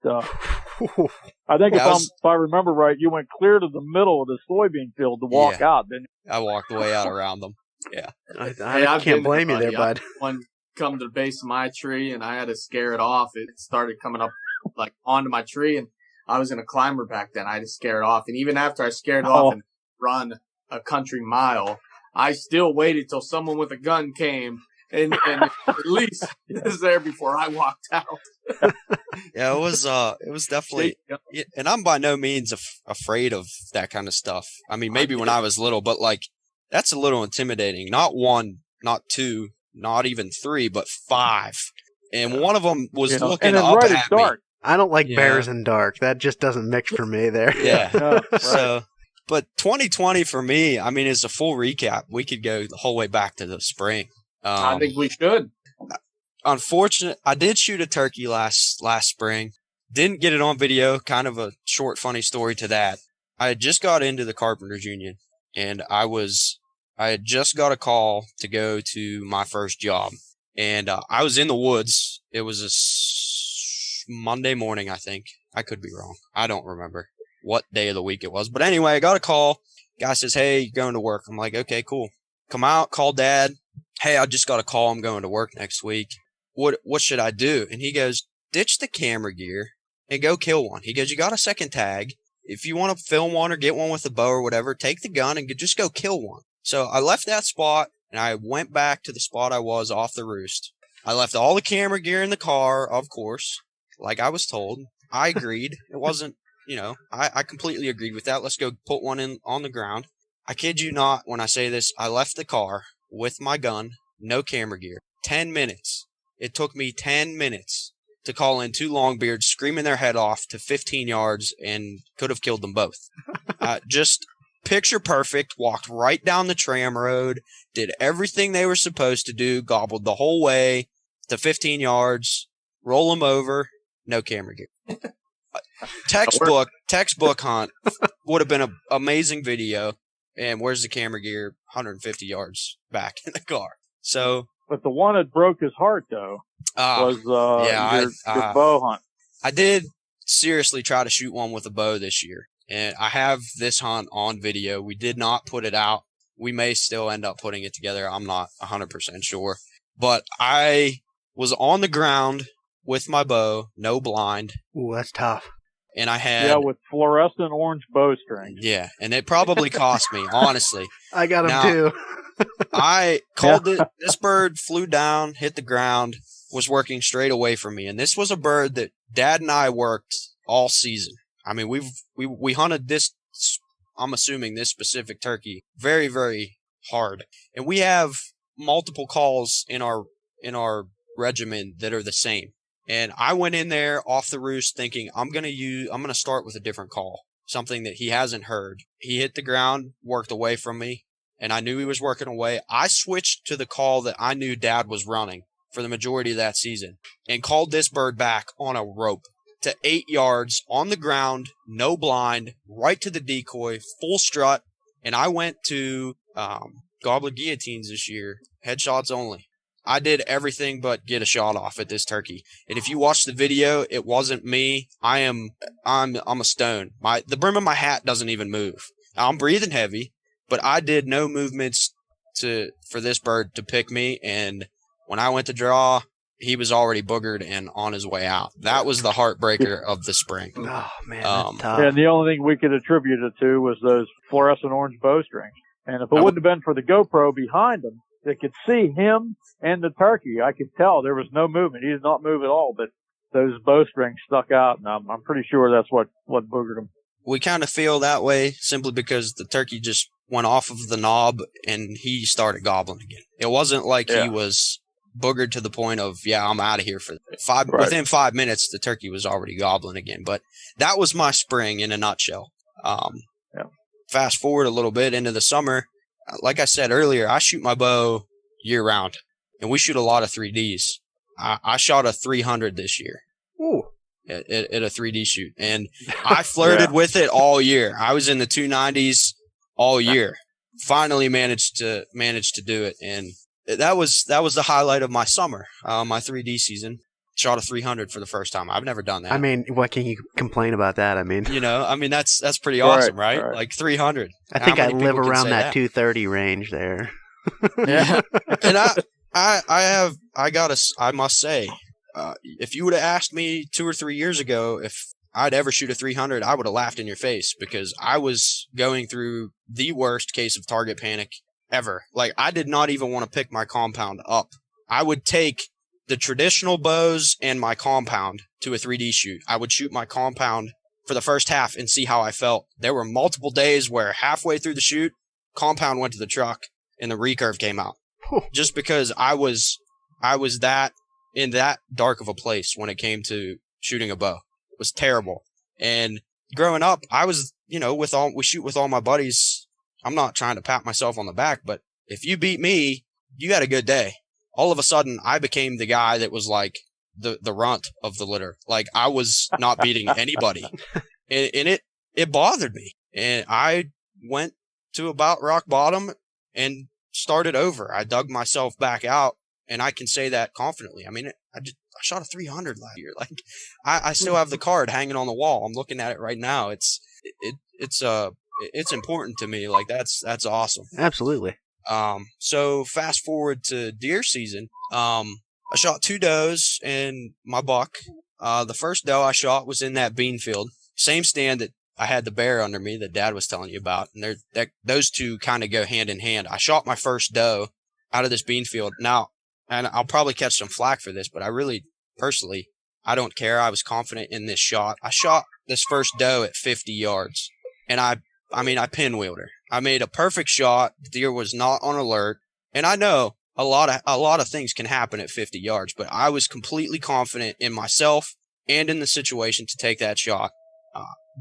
I think if I remember right, you went clear to the middle of the soybean field to walk out, didn't you? I walked the way out around them. Yeah. I can't blame you there, bud. One come to the base of my tree and I had to scare it off. It started coming up like onto my tree and I was in a climber back then. I had to scare it off. And even after I scared it off and run a country mile, I still waited till someone with a gun came and at least it was there before I walked out. Yeah, it was definitely, and I'm by no means afraid of that kind of stuff. I mean, maybe when I was little, but like, that's a little intimidating. Not 1, not 2, not even 3, but 5. And one of them was looking up right at dark. me. I don't like bears in dark. That just doesn't mix for me there. Yeah. Right. So, but 2020 for me, I mean, is a full recap. We could go the whole way back to the spring. I think we should. Unfortunate, I did shoot a turkey last spring. Didn't get it on video. Kind of a short, funny story to that. I had just got into the Carpenters Union, and I had just got a call to go to my first job, and I was in the woods. It was a Monday morning, I think. I could be wrong. I don't remember what day of the week it was, but anyway, I got a call. Guy says, "Hey, you're going to work." I'm like, "Okay, cool." Come out, call Dad. "Hey, I just got a call. I'm going to work next week. What should I do?" And he goes, "Ditch the camera gear and go kill one." He goes, "You got a second tag. If you want to film one or get one with a bow or whatever, take the gun and just go kill one." So I left that spot and I went back to the spot I was off the roost. I left all the camera gear in the car, of course, like I was told. I agreed. It wasn't, I completely agreed with that. Let's go put one in on the ground. I kid you not when I say this. I left the car with my gun, no camera gear. 10 minutes. It took me 10 minutes to call in 2 longbeards screaming their head off to 15 yards and could have killed them both. Just picture perfect, walked right down the tram road, did everything they were supposed to do, gobbled the whole way to 15 yards, roll them over, no camera gear. Textbook hunt would have been an amazing video. And where's the camera gear? 150 yards back in the car. So, but the one that broke his heart though was your bow hunt. I did seriously try to shoot one with a bow this year, and I have this hunt on video. We did not put it out. We may still end up putting it together. I'm not 100% sure, but I was on the ground with my bow, no blind. Ooh, that's tough. And I had... with fluorescent orange bowstring. Yeah, and it probably cost me, honestly. I got them too. I called it. This bird flew down, hit the ground, was working straight away from me. And this was a bird that Dad and I worked all season. I mean, we hunted this, I'm assuming this specific turkey, very, very hard. And we have multiple calls in our regimen that are the same. And I went in there off the roost thinking I'm going to start with a different call, something that he hasn't heard. He hit the ground, worked away from me, and I knew he was working away. I switched to the call that I knew Dad was running for the majority of that season and called this bird back on a rope to 8 yards on the ground, no blind, right to the decoy, full strut. And I went to gobbler guillotines this year, headshots only. I did everything but get a shot off at this turkey. And if you watch the video, it wasn't me. I'm a stone. The brim of my hat doesn't even move. I'm breathing heavy, but I did no movements for this bird to pick me. And when I went to draw, he was already boogered and on his way out. That was the heartbreaker of the spring. Oh man, that's tough. And the only thing we could attribute it to was those fluorescent orange bowstrings. And if it wouldn't have been for the GoPro behind him, they could see him and the turkey. I could tell there was no movement. He did not move at all, but those bowstrings stuck out, and I'm pretty sure that's what boogered him. We kind of feel that way simply because the turkey just went off of the knob and he started gobbling again. It wasn't like he was boogered to the point of, I'm out of here for five. Right. Within 5 minutes, the turkey was already gobbling again. But that was my spring in a nutshell. Fast forward a little bit into the summer. Like I said earlier, I shoot my bow year round, and we shoot a lot of 3Ds. I shot a 300 this year. Ooh. At a 3D shoot, and I flirted with it all year. I was in the 290s all year. Finally managed to do it, and that was the highlight of my summer, my 3D season. Shot a 300 for the first time. I've never done that. I mean, what can you complain about that? I mean, that's pretty awesome, right? Like 300. I think I live around that 230 range there. Yeah, and I must say, if you would have asked me 2 or 3 years ago if I'd ever shoot a 300, I would have laughed in your face because I was going through the worst case of target panic ever. Like, I did not even want to pick my compound up. I would take the traditional bows and my compound to a 3D shoot. I would shoot my compound for the first half and see how I felt. There were multiple days where halfway through the shoot, compound went to the truck and the recurve came out. Just because I was that in that dark of a place when it came to shooting a bow. It was terrible. And growing up, I was, we shoot with all my buddies. I'm not trying to pat myself on the back, but if you beat me, you had a good day. All of a sudden, I became the guy that was like the runt of the litter. Like, I was not beating anybody. And it bothered me. And I went to about rock bottom and started over. I dug myself back out, and I can say that confidently. I mean, I shot a 300 last year. Like, I still have the card hanging on the wall. I'm looking at it right now. It's important to me. Like, that's awesome. Absolutely. So fast forward to deer season. I shot 2 does and my buck. The first doe I shot was in that bean field, same stand that I had the bear under me that Dad was telling you about. And those two kind of go hand in hand. I shot my first doe out of this bean field. Now, and I'll probably catch some flack for this, but I really, personally, I don't care. I was confident in this shot. I shot this first doe at 50 yards, and I pinwheeled her. I made a perfect shot. The deer was not on alert, and I know a lot of things can happen at 50 yards, but I was completely confident in myself and in the situation to take that shot.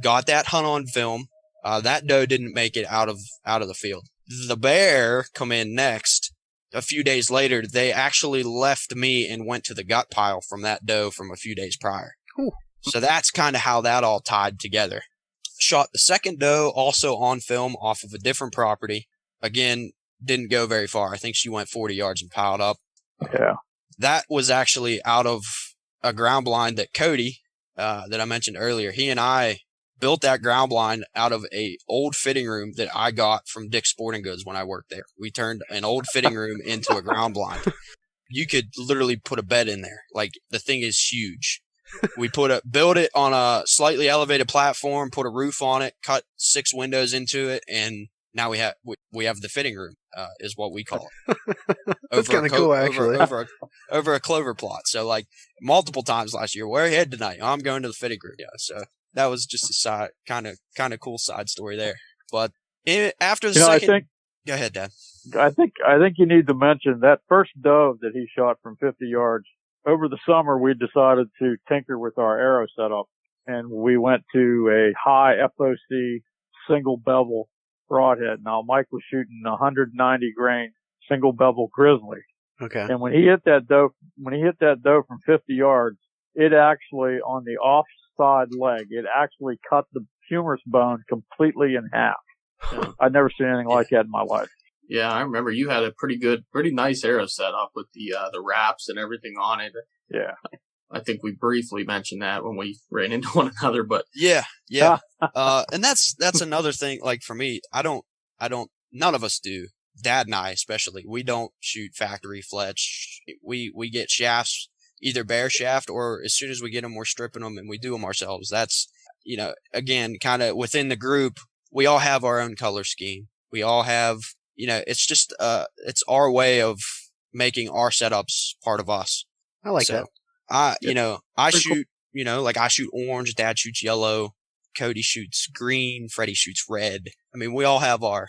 Got that hunt on film. That doe didn't make it out of the field. The bear come in next. A few days later, they actually left me and went to the gut pile from that doe from a few days prior. Ooh. So that's kind of how that all tied together. Shot the second doe also on film off of a different property. Again, didn't go very far. I think she went 40 yards and piled up. Yeah. That was actually out of a ground blind that Cody, that I mentioned earlier, he and I built that ground blind out of a old fitting room that I got from Dick's Sporting Goods when I worked there. We turned an old fitting room into a ground blind. You could literally put a bed in there. Like, the thing is huge. We built it on a slightly elevated platform, put a roof on it, cut 6 windows into it, and now we have the fitting room, is what we call it. That's kind of cool, actually. Over a clover plot. So, like, multiple times last year, where are you headed tonight? I'm going to the fitting room. Yeah, so that was just a side, kind of cool side story there. But after the second, go ahead, Dad. I think you need to mention that first dove that he shot from 50 yards. Over the summer, we decided to tinker with our arrow setup, and we went to a high FOC single bevel broadhead. Now, Mike was shooting 190 grain single bevel grizzly. Okay. And when he hit that doe from 50 yards, it actually, on the offside leg, it actually cut the humerus bone completely in half. I'd never seen anything like that in my life. Yeah, I remember you had a pretty nice arrow setup with the wraps and everything on it. Yeah. I think we briefly mentioned that when we ran into one another, but yeah. And that's another thing. Like, for me, I don't, none of us do. Dad and I, especially, we don't shoot factory fletch. We get shafts either bear shaft, or as soon as we get them, we're stripping them and we do them ourselves. That's, again, kind of within the group, we all have our own color scheme. We all have, it's just, it's our way of making our setups part of us. I like that. I shoot, like I shoot orange, Dad shoots yellow, Cody shoots green, Freddie shoots red. I mean, we all have our,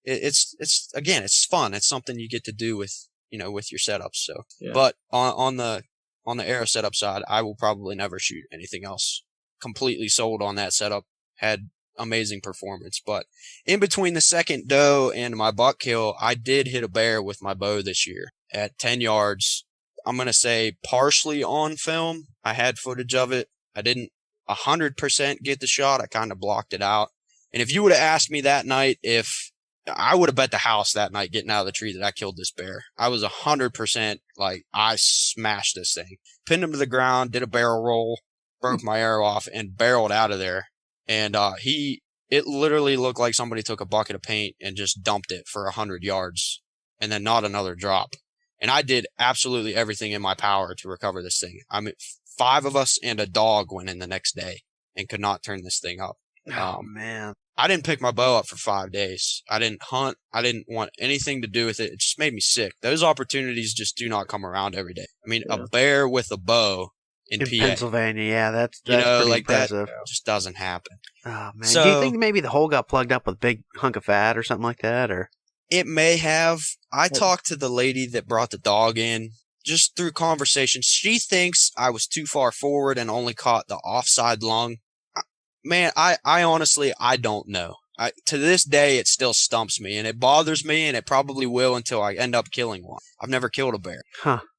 it's fun. It's something you get to do with, with your setups. So, but on the arrow setup side, I will probably never shoot anything else. Completely sold on that setup. Had amazing performance. But in between the second doe and my buck kill, I did hit a bear with my bow this year at 10 yards. I'm going to say partially on film. I had footage of it. I didn't 100% get the shot. I kind of blocked it out. And if you would have asked me that night, I would have bet the house that night getting out of the tree that I killed this bear. I was 100% like, I smashed this thing. Pinned him to the ground, did a barrel roll, broke my arrow off, and barreled out of there. And it literally looked like somebody took a bucket of paint and just dumped it for 100 yards and then not another drop. And I did absolutely everything in my power to recover this thing. I mean, 5 of us and a dog went in the next day and could not turn this thing up. Oh, man. I didn't pick my bow up for 5 days. I didn't hunt. I didn't want anything to do with it. It just made me sick. Those opportunities just do not come around every day. I mean, a bear with a bow in PA. Pennsylvania, yeah, that's pretty like impressive. That just doesn't happen. Oh, man. So, do you think maybe the hole got plugged up with a big hunk of fat or something like that? Or it may have. I talked to the lady that brought the dog in just through conversation. She thinks I was too far forward and only caught the offside lung. Man, I honestly, I don't know. To this day, it still stumps me, and it bothers me, and it probably will until I end up killing one. I've never killed a bear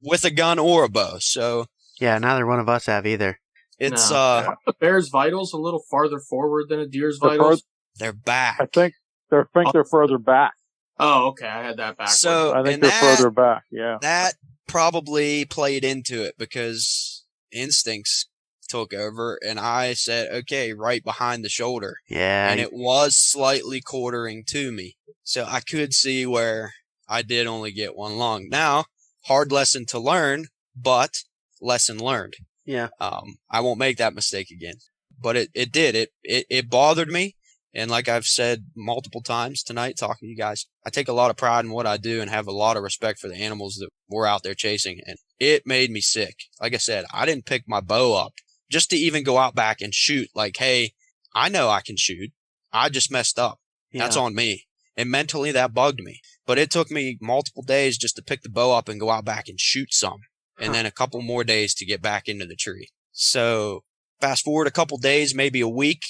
with a gun or a bow, so yeah, neither one of us have either. It's the bear's vitals a little farther forward than a deer's vitals. They're back. I think they're further back. Oh, okay. I had that backwards. So I think they're further back. Yeah, that probably played into it because instincts took over, and I said, okay, right behind the shoulder. Yeah. And it was slightly quartering to me. So I could see where I did only get one lung. Now, hard lesson to learn, but lesson learned. Yeah. I won't make that mistake again. But it did. It bothered me. And like I've said multiple times tonight talking to you guys, I take a lot of pride in what I do and have a lot of respect for the animals that we're out there chasing. And it made me sick. Like I said, I didn't pick my bow up just to even go out back and shoot. Like, hey, I know I can shoot. I just messed up. Yeah. That's on me. And mentally that bugged me. But it took me multiple days just to pick the bow up and go out back and shoot some. And then a couple more days to get back into the tree. So fast forward a couple days, maybe a week,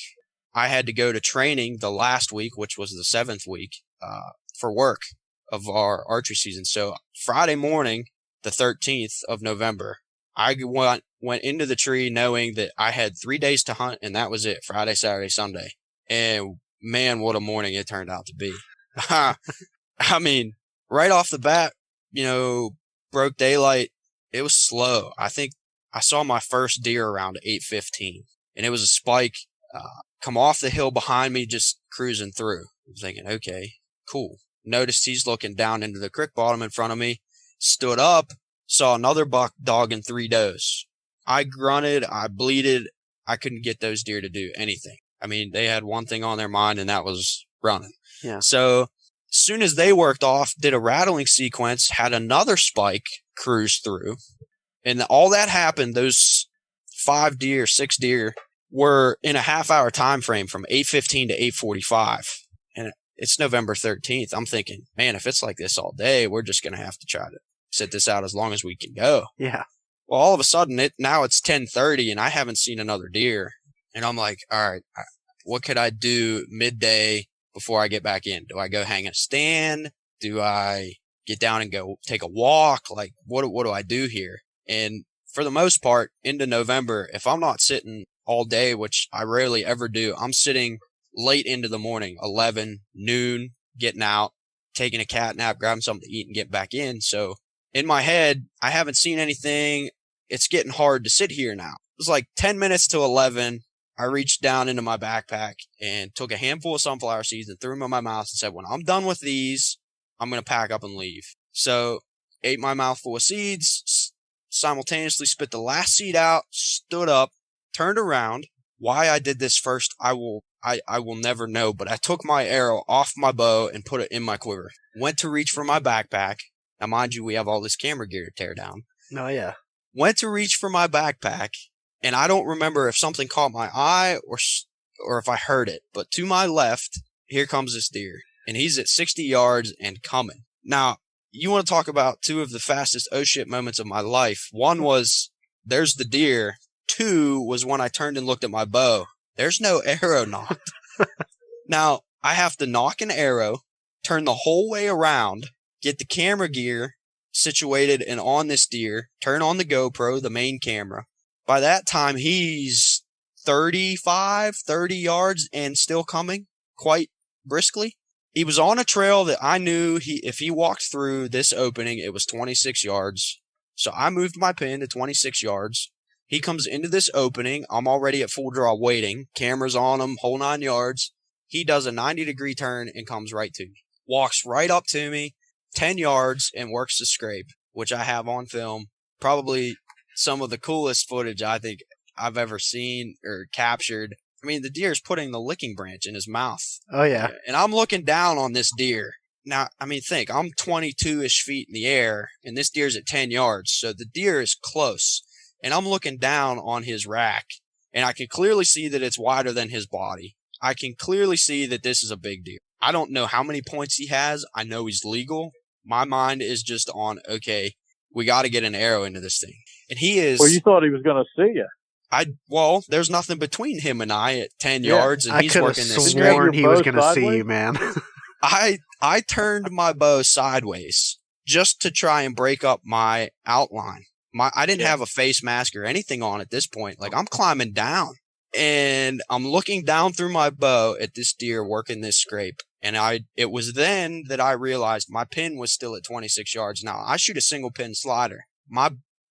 I had to go to training the last week, which was the 7th week, for work of our archery season. So Friday morning, the 13th of November, I went into the tree knowing that I had 3 days to hunt, and that was it, Friday, Saturday, Sunday. And man, what a morning it turned out to be. I mean, right off the bat, broke daylight. It was slow. I think I saw my first deer around 8:15, and it was a spike come off the hill behind me, just cruising through. I was thinking, okay, cool. Noticed he's looking down into the creek bottom in front of me, stood up, saw another buck dogging 3 does. I grunted, I bleated. I couldn't get those deer to do anything. I mean, they had one thing on their mind, and that was running. Yeah. So as soon as they worked off, did a rattling sequence, had another spike cruise through. And all that happened, those 6 deer were in a half-hour time frame from 8:15 to 8:45. And it's November 13th. I'm thinking, man, if it's like this all day, we're just going to have to try to sit this out as long as we can go. Yeah. Well, all of a sudden, now it's 10:30, and I haven't seen another deer. And I'm like, all right, what could I do midday before I get back in? Do I go hang a stand? Do I get down and go take a walk? Like, what do I do here? And for the most part, into November, if I'm not sitting all day, which I rarely ever do, I'm sitting late into the morning, 11, noon, getting out, taking a cat nap, grabbing something to eat, and getting back in. So in my head, I haven't seen anything. It's getting hard to sit here now. It was like 10 minutes to 11. I reached down into my backpack and took a handful of sunflower seeds and threw them in my mouth and said, when I'm done with these, I'm going to pack up and leave. So ate my mouthful of seeds, simultaneously spit the last seed out, stood up, turned around. Why I did this first, I will never know, but I took my arrow off my bow and put it in my quiver. Went to reach for my backpack. Now, mind you, we have all this camera gear to tear down. Oh, yeah. Went to reach for my backpack, and I don't remember if something caught my eye or if I heard it, but to my left, here comes this deer, and he's at 60 yards and coming. Now, you want to talk about two of the fastest oh shit moments of my life. One was, there's the deer. Two was when I turned and looked at my bow. There's no arrow knocked. Now, I have to knock an arrow, turn the whole way around, get the camera gear situated and on this deer, turn on the GoPro, the main camera. By that time, he's 30 yards and still coming quite briskly. He was on a trail that I knew if he walked through this opening, it was 26 yards. So I moved my pin to 26 yards. He comes into this opening. I'm already at full draw waiting. Camera's on him, whole 9 yards. He does a 90-degree turn and comes right to me. Walks right up to me, 10 yards, and works the scrape, which I have on film. Probably some of the coolest footage I think I've ever seen or captured. I mean, the deer's putting the licking branch in his mouth. Oh, yeah. And I'm looking down on this deer. Now, I mean, think, I'm 22-ish feet in the air, and this deer's at 10 yards, so the deer is close. And I'm looking down on his rack, and I can clearly see that it's wider than his body. I can clearly see that this is a big deer. I don't know how many points he has. I know he's legal. My mind is just on, okay, we got to get an arrow into this thing. And he is... Well, you thought he was going to see you. Well, there's nothing between him and I at 10 yards, and he's working this straight. I could have sworn he was going to see you, man. I turned my bow sideways just to try and break up my outline. I didn't have a face mask or anything on at this point. Like, I'm climbing down, and I'm looking down through my bow at this deer working this scrape. And it was then that I realized my pin was still at 26 yards. Now, I shoot a single pin slider.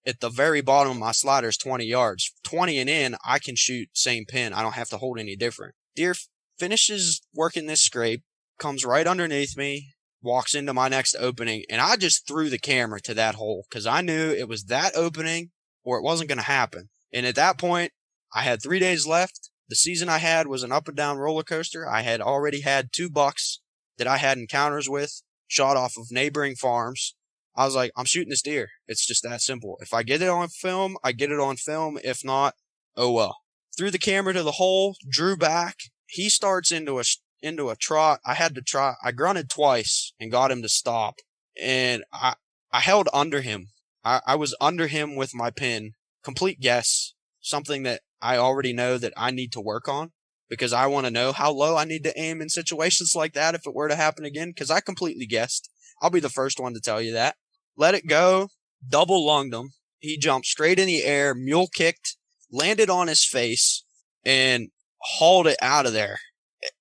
At the very bottom of my slider is 20 yards. 20 and in, I can shoot same pin. I don't have to hold any different. Deer finishes working this scrape, comes right underneath me, walks into my next opening, and I just threw the camera to that hole because I knew it was that opening or it wasn't going to happen. And at that point, I had 3 days left. The season I had was an up and down roller coaster. I had already had 2 bucks that I had encounters with, shot off of neighboring farms. I was like, I'm shooting this deer. It's just that simple. If I get it on film, I get it on film. If not, oh well. Threw the camera to the hole, drew back. He starts into a trot. I grunted twice and got him to stop. And I held under him. I was under him with my pin. Complete guess. Something that I already know that I need to work on because I want to know how low I need to aim in situations like that if it were to happen again, because I completely guessed. I'll be the first one to tell you that. Let it go, double lunged him. He jumped straight in the air, mule kicked, landed on his face, and hauled it out of there.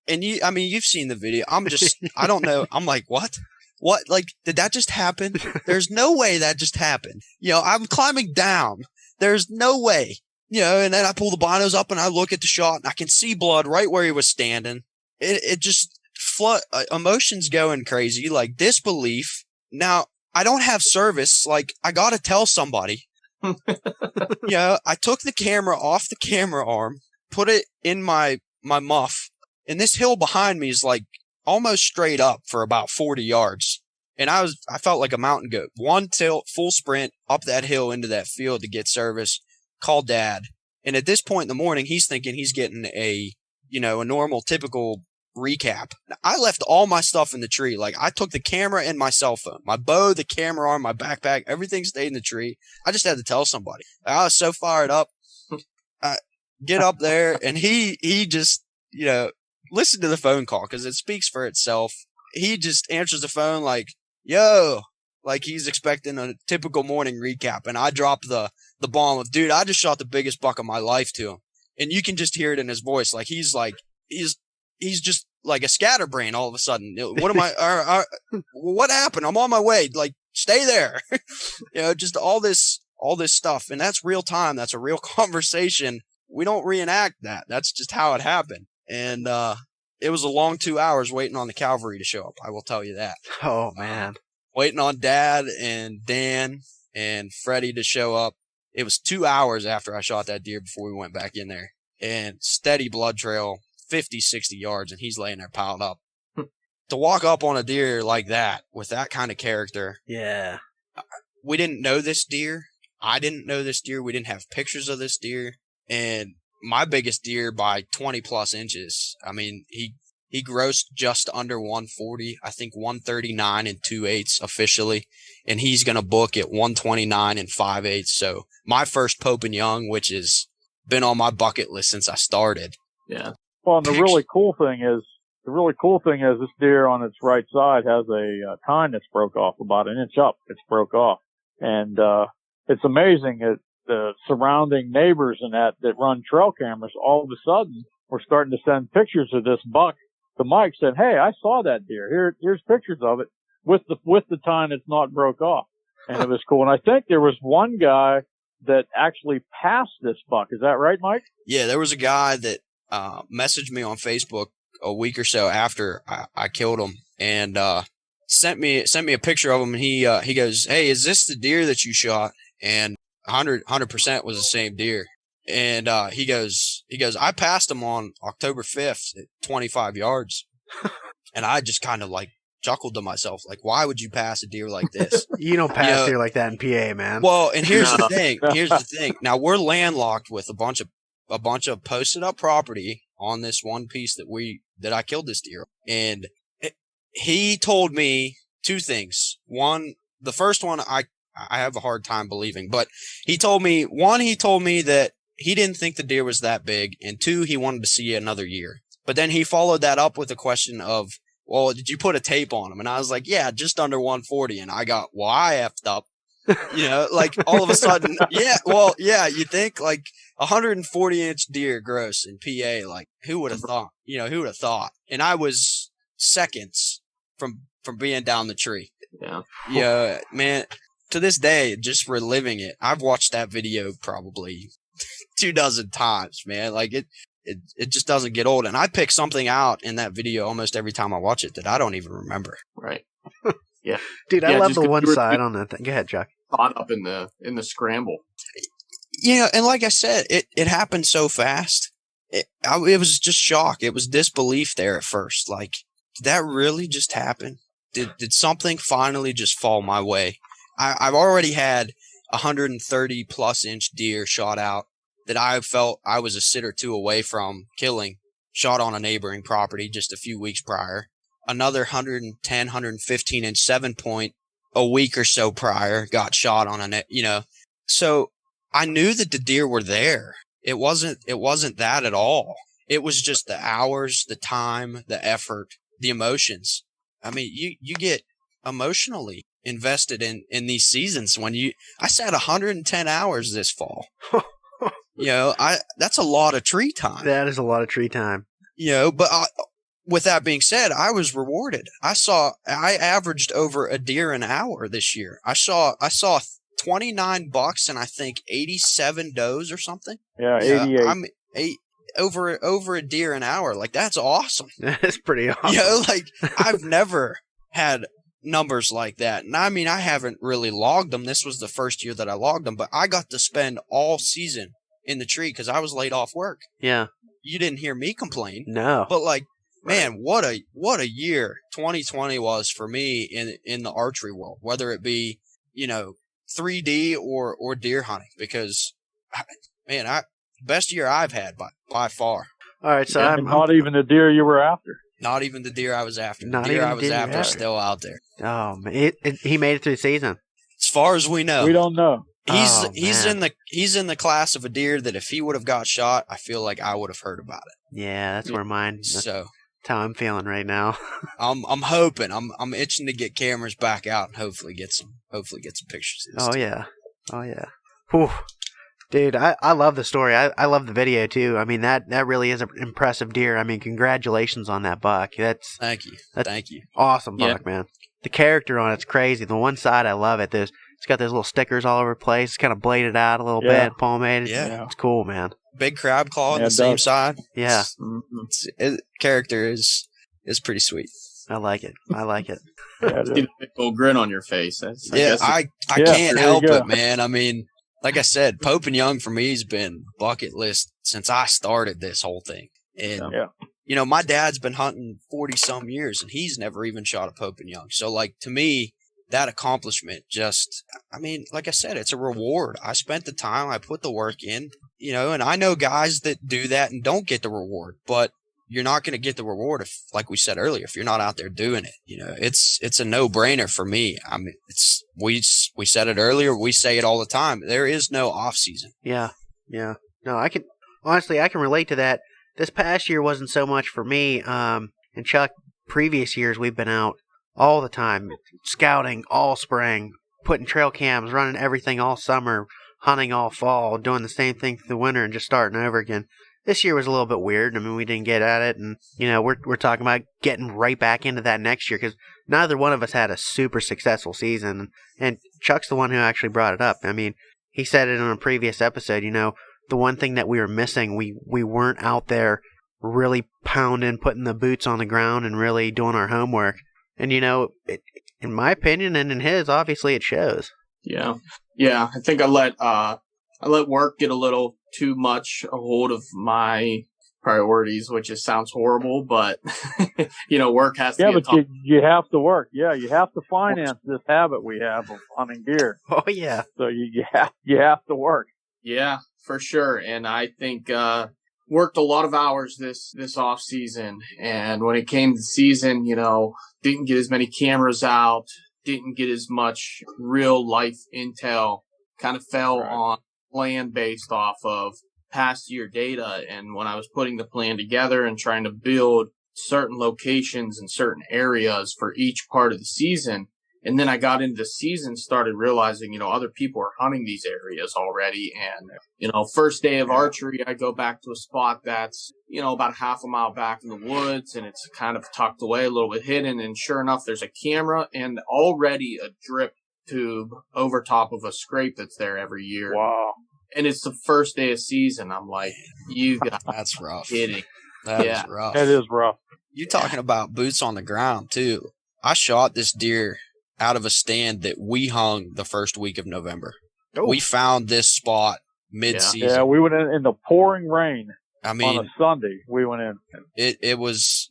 And you've seen the video. I don't know. I'm like, what? What? Like, did that just happen? There's no way that just happened. I'm climbing down. There's no way. And then I pull the binos up and I look at the shot and I can see blood right where he was standing. It just emotions going crazy, like disbelief. Now, I don't have service. Like, I gotta tell somebody. I took the camera off the camera arm, put it in my muff, and this hill behind me is like almost straight up for about 40 yards. And I felt like a mountain goat. One tilt, full sprint up that hill into that field to get service. Call Dad. And at this point in the morning, he's thinking he's getting a normal, typical recap. I left all my stuff in the tree. Like, I took the camera and my cell phone, my bow, the camera arm, my backpack, everything stayed in the tree. I just had to tell somebody. I was so fired up. I get up there and he just, listen to the phone call because it speaks for itself. He just answers the phone like, yo, like he's expecting a typical morning recap. And I dropped the bomb of, dude, I just shot the biggest buck of my life to him. And you can just hear it in his voice. Like, he's just like a scatterbrain all of a sudden. What am I, what happened? I'm on my way. Like, stay there. Just all this stuff. And that's real time. That's a real conversation. We don't reenact that. That's just how it happened. And, it was a long 2 hours waiting on the cavalry to show up. I will tell you that. Oh man. Waiting on Dad and Dan and Freddie to show up. It was 2 hours after I shot that deer before we went back in there, and steady blood trail, 50, 60 yards, and he's laying there piled up. To walk up on a deer like that with that kind of character. Yeah. We didn't know this deer. I didn't know this deer. We didn't have pictures of this deer. And my biggest deer by 20 plus inches. I mean, he grossed just under 140, I think 139 and 2/8 officially. And he's going to book at 129 and 5/8. So my first Pope and Young, which has been on my bucket list since I started. Yeah. Well, and the really cool thing is this deer on its right side has a tine that's broke off about an inch up. It's broke off. And, it's amazing that the surrounding neighbors and that run trail cameras all of a sudden were starting to send pictures of this buck to Mike, said, "Hey, I saw that deer. Here's pictures of it with the tine that's not broke off." And it was cool. And I think there was one guy that actually passed this buck. Is that right, Mike? Yeah, there was a guy that messaged me on Facebook a week or so after I killed him, and sent me a picture of him, and he goes, "Hey, is this the deer that you shot?" And 100% was the same deer. And he goes, "I passed him on October 5th at 25 yards." And I just kind of like chuckled to myself, like, why would you pass a deer like this? You don't pass deer like that in PA, man. Well, and here's the thing. Now we're landlocked with a bunch of posted up property on this one piece that I killed this deer. And he told me two things. One, the first one I have a hard time believing, but he told me that he didn't think the deer was that big, and two, he wanted to see it another year. But then he followed that up with a question of, well, did you put a tape on him? And I was like, yeah, just under 140. And I got, well, I effed up, like all of a sudden, you think like 140-inch deer gross in PA, like who would have thought, who would have thought? And I was seconds from being down the tree. Yeah. Yeah, man. To this day, just reliving it, I've watched that video probably 24 times, man. Like it just doesn't get old. And I pick something out in that video almost every time I watch it that I don't even remember. Right. Yeah. Dude, I love the one side on that thing. Go ahead, Chuck. Caught up in the scramble. Yeah, and like I said, it happened so fast. It was just shock. It was disbelief there at first. Like, did that really just happen? Did something finally just fall my way? I've already had 130 plus inch deer shot out that I felt I was a sit or two away from killing, shot on a neighboring property just a few weeks prior. Another 110, 115 inch 7-point a week or so prior got shot on So I knew that the deer were there. It wasn't that at all. It was just the hours, the time, the effort, the emotions. I mean, you get emotionally invested in these seasons when I sat 110 hours this fall. That's a lot of tree time. That is a lot of tree time. But with that being said, I was rewarded. I averaged over a deer an hour this year. I saw 29 bucks and I think 87 does or something. Yeah, 88. Over a deer an hour. Like, that's awesome. That's pretty awesome. Like, I've never had numbers like that. And I mean, I haven't really logged them. This was the first year that I logged them, but I got to spend all season in the tree because I was laid off work. Yeah. You didn't hear me complain. No. But like, man, what a year 2020 was for me in the archery world, whether it be, 3D or deer because best year I've had by far. All right. So I'm not even the deer you were after. Not even the deer I was after. Not the deer even I was deer after is still out there. Oh, man. He made it through the season. As far as we know. We don't know. He's in the class of a deer that if he would have got shot, I feel like I would have heard about it. Yeah, that's where mine. That's how I'm feeling right now. I'm hoping. I'm itching to get cameras back out and hopefully get some pictures of this. Oh yeah. Whew. Dude, I love the story. I love the video too. I mean, that really is an impressive deer. I mean, congratulations on that buck. Thank you. Thank you. Awesome buck, man. The character on it's crazy. The one side I love it. It's got those little stickers all over the place. It's kind of bladed out a little bit, pomaded. Yeah. It's cool, man. Big crab claw on the same side. Yeah. Character is pretty sweet. I like it. See the big old grin on your face. I can't help it, man. I mean, like I said, Pope and Young for me has been bucket list since I started this whole thing. And, you know, my dad's been hunting 40 some years and he's never even shot a Pope and Young. So, like, to me, that accomplishment I mean, like I said, it's a reward. I spent the time, I put the work in, you know, and I know guys that do that and don't get the reward, but you're not going to get the reward if, like we said earlier, if you're not out there doing it. You know, it's a no-brainer for me. I mean, we said it earlier, we say it all the time. There is no off season. Yeah. No, I can relate to that. This past year wasn't so much for me. And Chuck, previous years we've been out all the time, scouting all spring, putting trail cams, running everything all summer, hunting all fall, doing the same thing through the winter and just starting over again. This year was a little bit weird. I mean, we didn't get at it, and, you know, we're talking about getting right back into that next year because neither one of us had a super successful season, and Chuck's the one who actually brought it up. I mean, he said it in a previous episode, you know, the one thing that we were missing, we weren't out there really pounding, putting the boots on the ground and really doing our homework. And, you know, in my opinion and in his, obviously it shows. Yeah. I think I let work get a little too much a hold of my priorities, which just sounds horrible, but you know, work has to. Yeah, but you have to work. Yeah, you have to finance this habit we have of hunting deer. Oh yeah. So you have to work. Yeah, for sure. And I think worked a lot of hours this off season, and when it came to season, you know, didn't get as many cameras out, didn't get as much real life intel, kind of fell on plan based off of past year data. And when I was putting the plan together and trying to build certain locations and certain areas for each part of the season, and then I got into the season, started realizing, you know, other people are hunting these areas already. And, you know, first day of archery, I go back to a spot that's, you know, about half a mile back in the woods, and it's kind of tucked away, a little bit hidden. And sure enough, there's a camera and already a drip tube over top of a scrape that's there every year. Wow. And it's the first day of season. I'm like, you got that's rough. Kidding. That is rough. That is rough. You talking about boots on the ground too. I shot this deer out of a stand that we hung the first week of November. Oh. We found this spot mid-season. Yeah, we went in the pouring rain. I mean, on a Sunday, we went in. It was,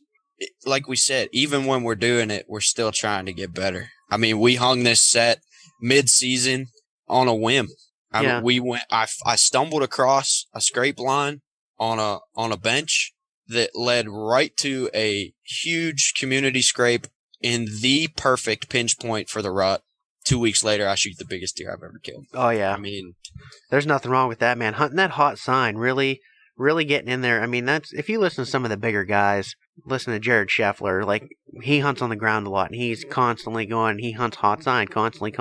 like we said, even when we're doing it, we're still trying to get better. I mean, we hung this set mid-season on a whim. I mean, I stumbled across a scrape line on a bench that led right to a huge community scrape in the perfect pinch point for the rut. 2 weeks later, I shoot the biggest deer I've ever killed. Oh, yeah. I mean, there's nothing wrong with that, man. Hunting that hot sign, really getting in there. I mean, that's, if you listen to some of the bigger guys, listen to Jared Scheffler, like, he hunts on the ground a lot, and he's constantly going, he hunts hot sign constantly.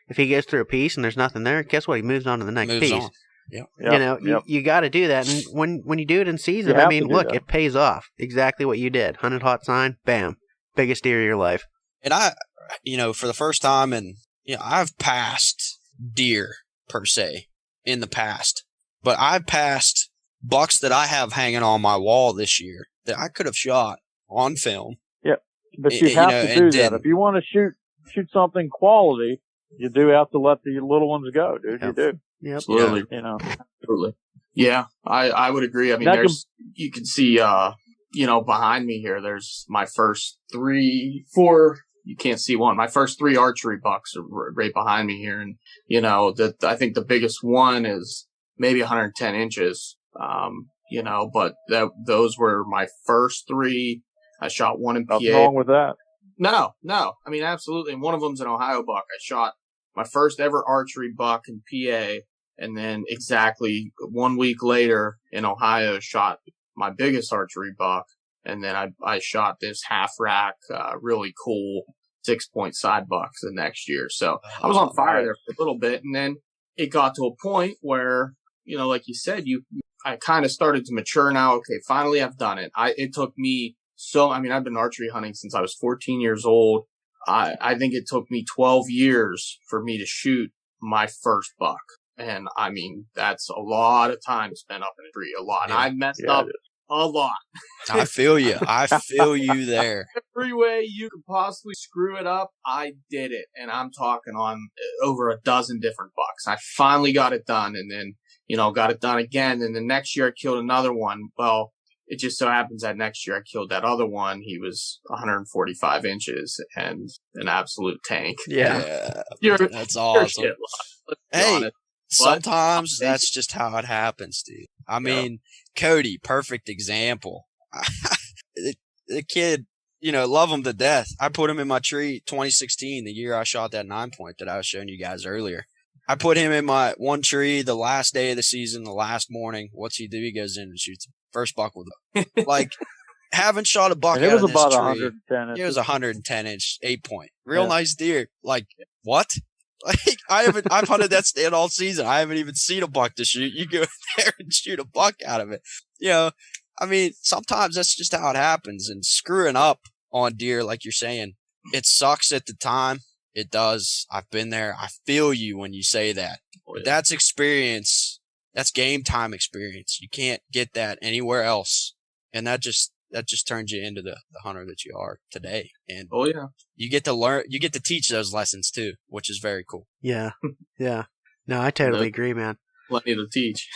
If he gets through a piece and there's nothing there, guess what? He moves on to the next piece. On. Yep. You know, you got to do that. And when you do it in season, I mean, look, it pays off. Exactly what you did. Hunted hot sign, bam. Biggest deer of your life. And I, you know, for the first time, and, you know, I've passed deer per se in the past, but I've passed bucks that I have hanging on my wall this year that I could have shot on film. Yeah. But you have to do that. If you want to shoot something quality, you do have to let the little ones go, dude. You do. Yep. Absolutely. You know. Absolutely. Yeah, I would agree. I mean, you can see, you know, behind me here, there's my first 4, you can't see one. My first 3 archery bucks are right behind me here. And, you know, I think the biggest one is maybe 110 inches. You know, but those were my first 3. I shot one in PA. Nothing wrong with that. No. I mean, absolutely. And one of them's an Ohio buck. I shot my first ever archery buck in PA. And then exactly 1 week later in Ohio, shot my biggest archery buck. And then I shot this half rack, really cool 6-point side bucks the next year. So I was on fire there for a little bit. And then it got to a point where, you know, like you said, I kind of started to mature now. Okay, finally I've done it. It took me I've been archery hunting since I was 14 years old. I think it took me 12 years for me to shoot my first buck. And I mean, that's a lot of time spent up in a tree, a lot. Yeah. I messed up a lot. I feel you. I feel you there. Every way you could possibly screw it up, I did it. And I'm talking on over a dozen different bucks. I finally got it done, and then, got it done again. And the next year I killed another one. Well, it just so happens that next year I killed that other one. He was 145 inches and an absolute tank. Yeah. That's awesome. Hey, sometimes that's just how it happens, dude. I mean, Cody, perfect example. The kid, love him to death. I put him in my tree 2016, the year I shot that 9-point that I was showing you guys earlier. I put him in my one tree the last day of the season, the last morning. What's he do? He goes in and shoots first buck with him. Like, haven't shot a buck out of this about tree. 110 It was 110-inch, 8-point. Real nice deer. Like, what? Like, I've hunted that stand all season. I haven't even seen a buck to shoot. You go there and shoot a buck out of it. I mean, sometimes that's just how it happens. And screwing up on deer, like you're saying, it sucks at the time. It does. I've been there. I feel you when you say that. But that's experience. That's game time experience. You can't get that anywhere else. And that just turns you into the hunter that you are today. And you get to learn, you get to teach those lessons too, which is very cool. Yeah. Yeah. No, I totally agree, man. Plenty to teach.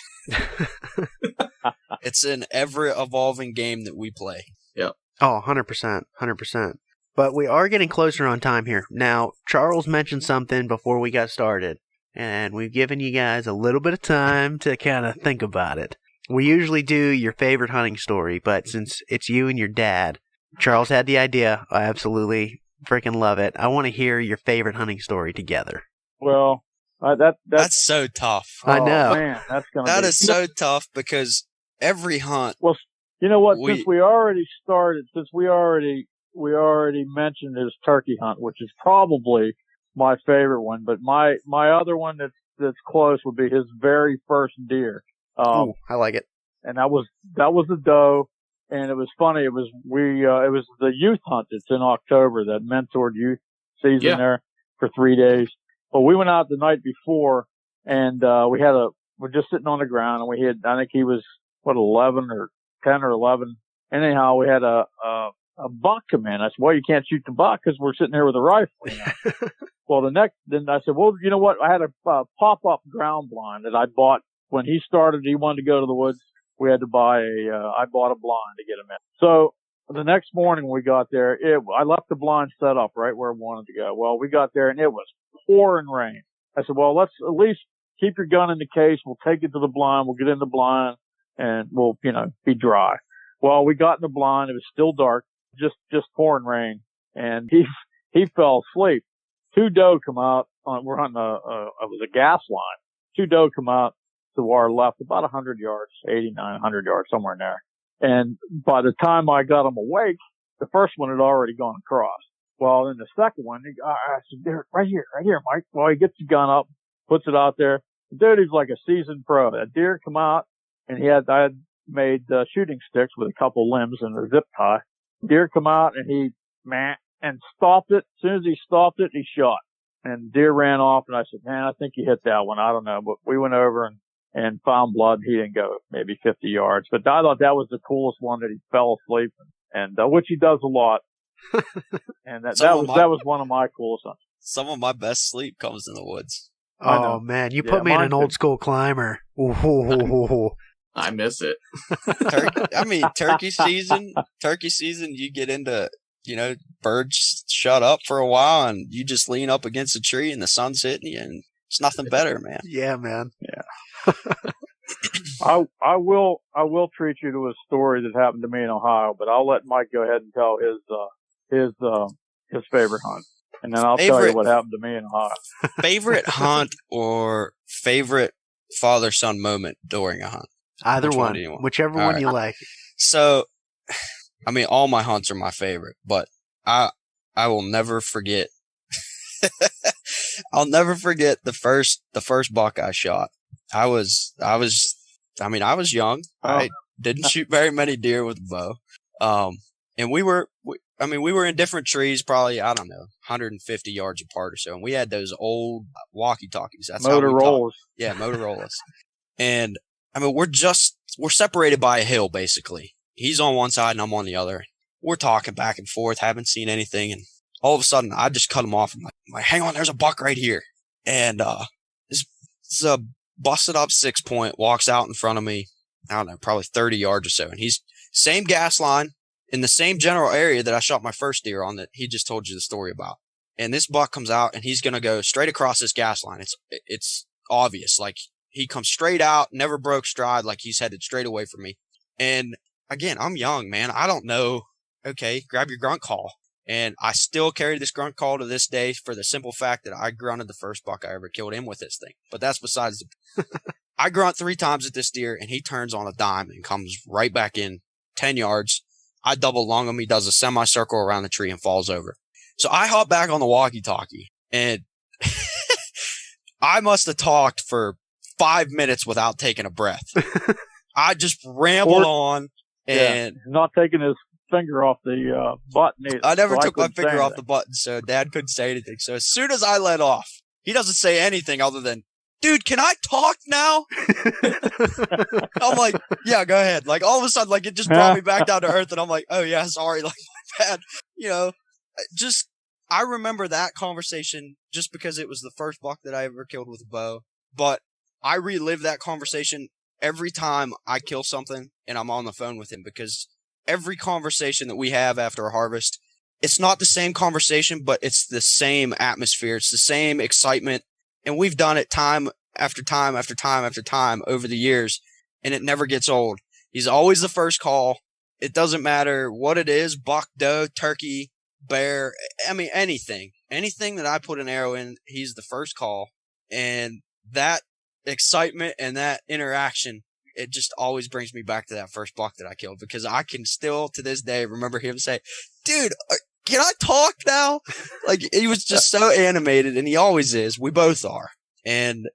It's an ever evolving game that we play. Yep. Oh, 100%. 100%. But we are getting closer on time here. Now, Charles mentioned something before we got started, and we've given you guys a little bit of time to kind of think about it. We usually do your favorite hunting story, but since it's you and your dad, Charles had the idea. I absolutely freaking love it. I want to hear your favorite hunting story together. Well, that's so tough. I know. Man, that is so tough because every hunt. Well, you know what? Since we already mentioned his turkey hunt, which is probably my favorite one, but my other one that's close would be his very first deer. I like it. And that was the doe, and it was funny. It was the youth hunt. It's in October, that mentored youth season there for 3 days. But we went out the night before, and we're just sitting on the ground, and I think he was 11 or 10 or 11. Anyhow, we had a buck come in. I said, well, you can't shoot the buck because we're sitting here with a rifle. Well, then I said, well, you know what? I had a pop-up ground blind that I bought when he started. He wanted to go to the woods. We had to I bought a blind to get him in. So the next morning when we got there, I left the blind set up right where I wanted to go. Well, we got there and it was pouring rain. I said, well, let's at least keep your gun in the case. We'll take it to the blind. We'll get in the blind and we'll, be dry. Well, we got in the blind. It was still dark, just pouring rain, and he fell asleep. 2 doe come out. We're on it was a gas line. 2 doe come out to our left, about 100 yards, 89, 100 yards, somewhere in there. And by the time I got him awake, the first one had already gone across. Well, then the second one, I said, there, right here, Mike. Well, he gets the gun up, puts it out there. The dude is like a seasoned pro. That deer come out, and I had made shooting sticks with a couple limbs and a zip tie. Deer come out, and he stopped it. As soon as he stopped it, he shot. And deer ran off, and I said, man, I think he hit that one. I don't know. But we went over and found blood. He didn't go maybe 50 yards. But I thought that was the coolest one, that he fell asleep, and which he does a lot. And that was one of my coolest ones. Some of my best sleep comes in the woods. Oh, man. You put me in an old school climber. Ooh. I miss it. Turkey season, you get into, birds shut up for a while and you just lean up against a tree and the sun's hitting you and it's nothing better, man. Yeah, man. Yeah. I will treat you to a story that happened to me in Ohio, but I'll let Mike go ahead and tell his favorite hunt. And then I'll tell you what happened to me in Ohio. Favorite hunt or favorite father-son moment during a hunt? Either one. Whichever one you like. So, all my hunts are my favorite, but I will never forget. I'll never forget the first buck I shot. I was young. Oh. I didn't shoot very many deer with a bow. And we were in different trees, probably, 150 yards apart or so. And we had those old walkie-talkies. That's Motorola's. Yeah, Motorola's. And we're separated by a hill, basically. he's on one side and I'm on the other. We're talking back and forth, haven't seen anything, and all of a sudden I just cut him off. I'm like, hang on, there's a buck right here. And this a busted up 6-point walks out in front of me, I don't know, probably 30 yards or so. And he's same gas line in the same general area that I shot my first deer on that he just told you the story about. And this buck comes out and he's going to go straight across this gas line. It's obvious. Like, he comes straight out, never broke stride, like he's headed straight away from me. And again, I'm young, man. I don't know. Okay, grab your grunt call. And I still carry this grunt call to this day for the simple fact that I grunted the first buck I ever killed him with this thing. But that's besides the I grunt 3 times at this deer, and he turns on a dime and comes right back in 10 yards. I double lung him. He does a semicircle around the tree and falls over. So I hop back on the walkie-talkie, and I must have talked for 5 minutes without taking a breath. I just rambled on, and not taking his finger off the button either. I never took my finger off the button, so Dad couldn't say anything. So as soon as I let off, he doesn't say anything other than, dude, can I talk now? I'm like, yeah, go ahead. Like, all of a sudden, like, it just brought me back down to earth, and I'm like, oh yeah, sorry, like, my bad. You know, just, I remember that conversation just because it was the first buck that I ever killed with a bow. But I relive that conversation every time I kill something and I'm on the phone with him, because every conversation that we have after a harvest, it's not the same conversation, but it's the same atmosphere. It's the same excitement. And we've done it time after time after time after time over the years, and it never gets old. He's always the first call. It doesn't matter what it is, buck, doe, turkey, bear, I mean, anything that I put an arrow in, he's the first call. And that excitement and that interaction, it just always brings me back to that first buck that I killed, because I can still to this day remember him say, dude, can I talk now? Like, he was just so animated, and he always is. We both are. And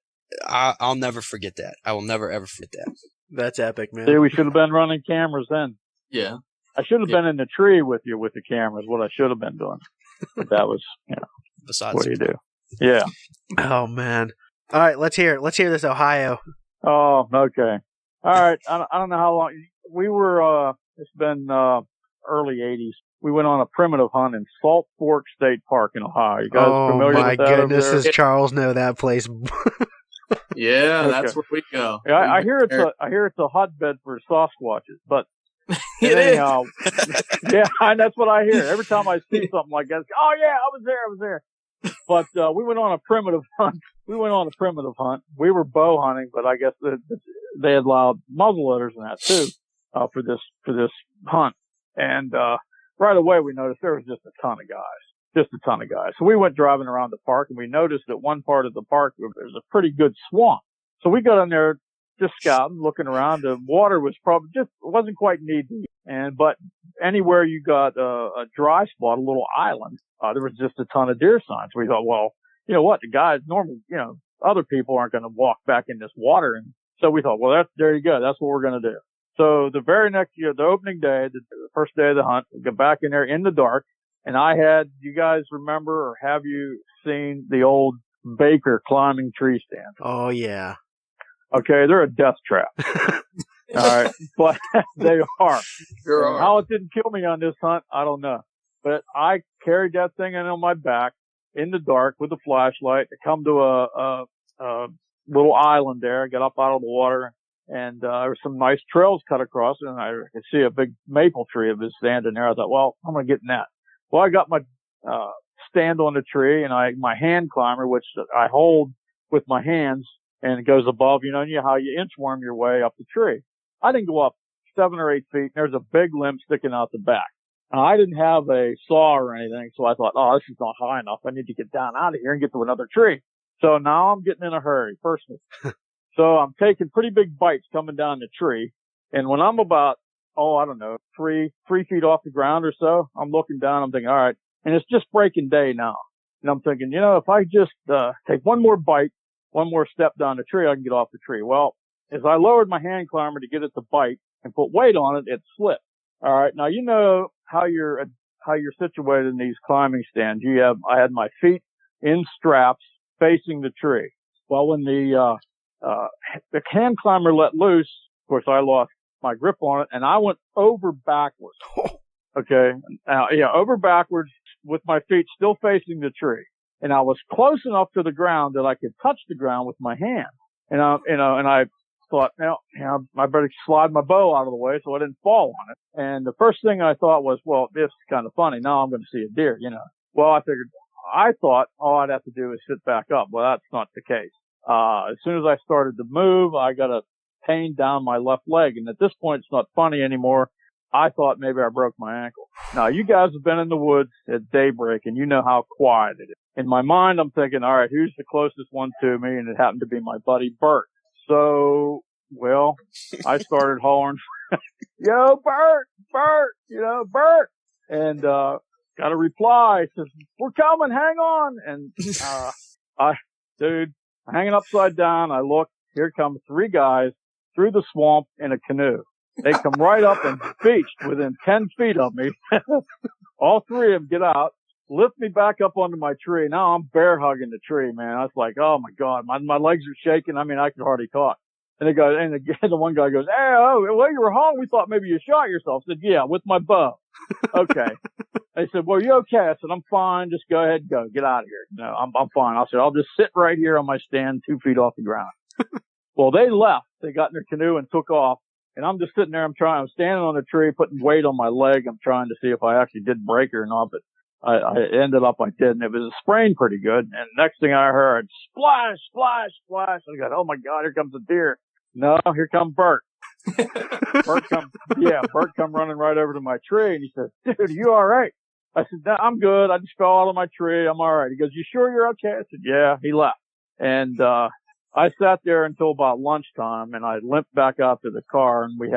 I'll never forget that. I will never, ever forget that. That's epic, man. See, we should have been running cameras then. Yeah. I should have been in the tree with you with the cameras, what I should have been doing. But that was, Besides, what do you do? Yeah. Oh, man. All right, let's hear it. Let's hear this Ohio. Oh, okay. All right. I don't know how long. We were, it's been early 80s. We went on a primitive hunt in Salt Fork State Park in Ohio. You guys familiar with that? Oh, my goodness, does Charles know that place? Yeah, okay. That's where we go. Yeah, I hear it's a hotbed for Sasquatches, but it anyhow, yeah, that's what I hear. Every time I see something like that, oh yeah, I was there. But we went on a primitive hunt. We were bow hunting, but I guess they had allowed muzzleloaders in that too, for this hunt. And right away we noticed there was just a ton of guys. So we went driving around the park, and we noticed that one part of the park there's a pretty good swamp. So we got in there just scouting, looking around. The water was probably wasn't quite knee deep, but anywhere you got a dry spot, a little island, there was just a ton of deer signs. We thought, well, you know what, the guys normally, other people aren't going to walk back in this water, and so we thought, well, there you go, that's what we're going to do. So the very next year, the opening day, the first day of the hunt, we got back in there in the dark, and you guys remember, or have you seen the old Baker climbing tree stand? Oh yeah. Okay, they're a death trap. All right, but they are. Sure. How it didn't kill me on this hunt, I don't know. But I carried that thing in on my back in the dark with a flashlight to come to a little island there. I got up out of the water, and there were some nice trails cut across it, and I could see a big maple tree that was standing there. I thought, well, I'm going to get in that. Well, I got my stand on the tree, and my hand climber, which I hold with my hands, and it goes above, you know how you inchworm your way up the tree. I didn't go up 7 or 8 feet, and there's a big limb sticking out the back. Now, I didn't have a saw or anything, so I thought, oh, this is not high enough. I need to get down out of here and get to another tree. So now I'm getting in a hurry, personally. So I'm taking pretty big bites coming down the tree, and when I'm about, I don't know, 3 feet off the ground or so, I'm looking down, I'm thinking, all right, and it's just breaking day now. And I'm thinking, if I just take one more bite, one more step down the tree, I can get off the tree. Well, as I lowered my hand climber to get it to bite and put weight on it, it slipped. All right. Now, how you're situated in these climbing stands. I had my feet in straps facing the tree. Well, when the hand climber let loose, of course, I lost my grip on it, and I went over backwards. Okay. Over backwards with my feet still facing the tree. And I was close enough to the ground that I could touch the ground with my hand. And I thought, I better slide my bow out of the way so I didn't fall on it. And the first thing I thought was, well, this is kind of funny. Now I'm going to see a deer, Well, I thought all I'd have to do is sit back up. Well, that's not the case. As soon as I started to move, I got a pain down my left leg. And at this point, it's not funny anymore. I thought maybe I broke my ankle. Now, you guys have been in the woods at daybreak, and you know how quiet it is. In my mind, I'm thinking, all right, who's the closest one to me? And it happened to be my buddy Bert. So, well, I started hollering, yo, Bert, Bert. And got a reply. It says, we're coming, hang on. And hanging upside down, I look, here come 3 guys through the swamp in a canoe. They come right up and beached within 10 feet of me. All 3 of them get out, lift me back up onto my tree. Now I'm bear hugging the tree, man. I was like, oh my God, my legs are shaking. I mean, I could hardly talk. And the one guy goes, hey, well, you were home. We thought maybe you shot yourself. I said, yeah, with my bow. Okay. They said, well, you okay? I said, I'm fine. Just go ahead and go. Get out of here. No, I'm fine. I said, I'll just sit right here on my stand 2 feet off the ground. Well, they left. They got in their canoe and took off. And I'm just sitting there. I'm standing on the tree, putting weight on my leg. I'm trying to see if I actually did break it or not, but I ended up I did. And it was sprained pretty good. And next thing I heard, splash, splash, splash. I got, oh my God, here comes a deer. No, here comes Bert. Bert come running right over to my tree. And he says, dude, are you all right? I said, no, I'm good. I just fell out of my tree. I'm all right. He goes, you sure you're okay? I said, yeah. He left. And, I sat there until about lunchtime, and I limped back out to the car, and he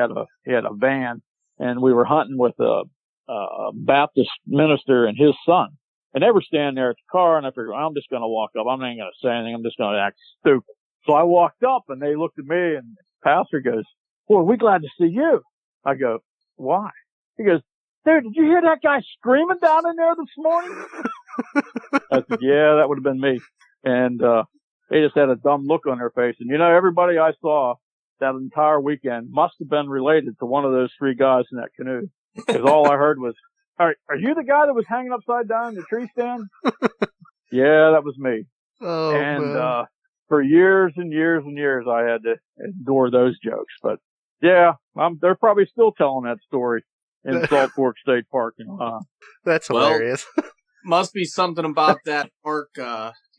had a van, and we were hunting with a Baptist minister and his son. And they were standing there at the car, and I figured, I'm just going to walk up. I'm not going to say anything. I'm just going to act stupid. So I walked up, and they looked at me, and the pastor goes, boy, we're glad to see you. I go, why? He goes, dude, did you hear that guy screaming down in there this morning? I said, yeah, that would have been me. And, they just had a dumb look on their face. And, everybody I saw that entire weekend must have been related to one of those 3 guys in that canoe. Because all I heard was, are you the guy that was hanging upside down in the tree stand? Yeah, that was me. Oh, and, man. For years and years and years, I had to endure those jokes. But, yeah, they're probably still telling that story in Salt Fork State Park. That's hilarious. Must be something about that park,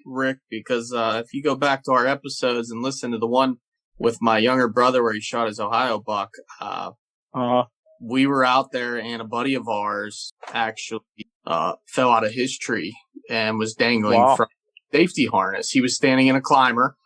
Rick, because if you go back to our episodes and listen to the one with my younger brother where he shot his Ohio buck, we were out there and a buddy of ours actually fell out of his tree and was dangling from a safety harness. He was standing in a climber,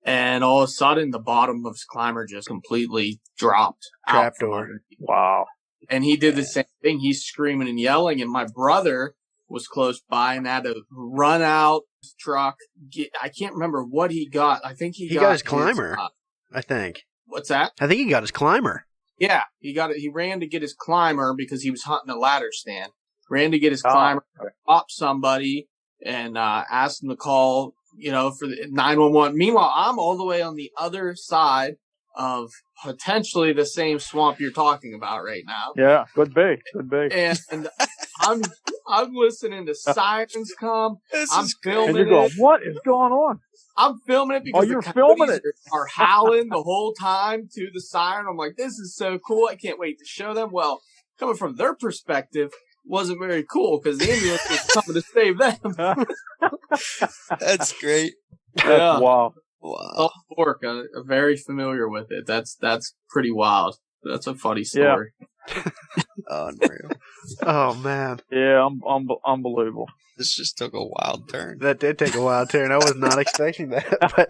and all of a sudden the bottom of his climber just completely dropped. Trapdoor. Wow. And he did the same thing. He's screaming and yelling, and my brother was close by and had to run out his truck. I can't remember what he got. I think he got his climber. I think. What's that? I think he got his climber. Yeah, he got it. He ran to get his climber because he was hunting a ladder stand. Ran to get his climber, stopped somebody, and asked him to call, for the 911. Meanwhile, I'm all the way on the other side of potentially the same swamp you're talking about right now. Yeah, could be. And I'm listening to sirens come. I'm filming and you're going, it. what is going on? I'm filming it because you're filming it. Are howling the whole time to the siren. I'm like, this is so cool. I can't wait to show them. Well, coming from their perspective, wasn't very cool because the ambulance was coming to save them. That's great. Yeah. Wow. Salt Fork, I'm very familiar with it. That's pretty wild. That's a funny story. Yeah. Unreal. Oh, man. Yeah, unbelievable. This just took a wild turn. That did take a wild turn. I was not expecting that. But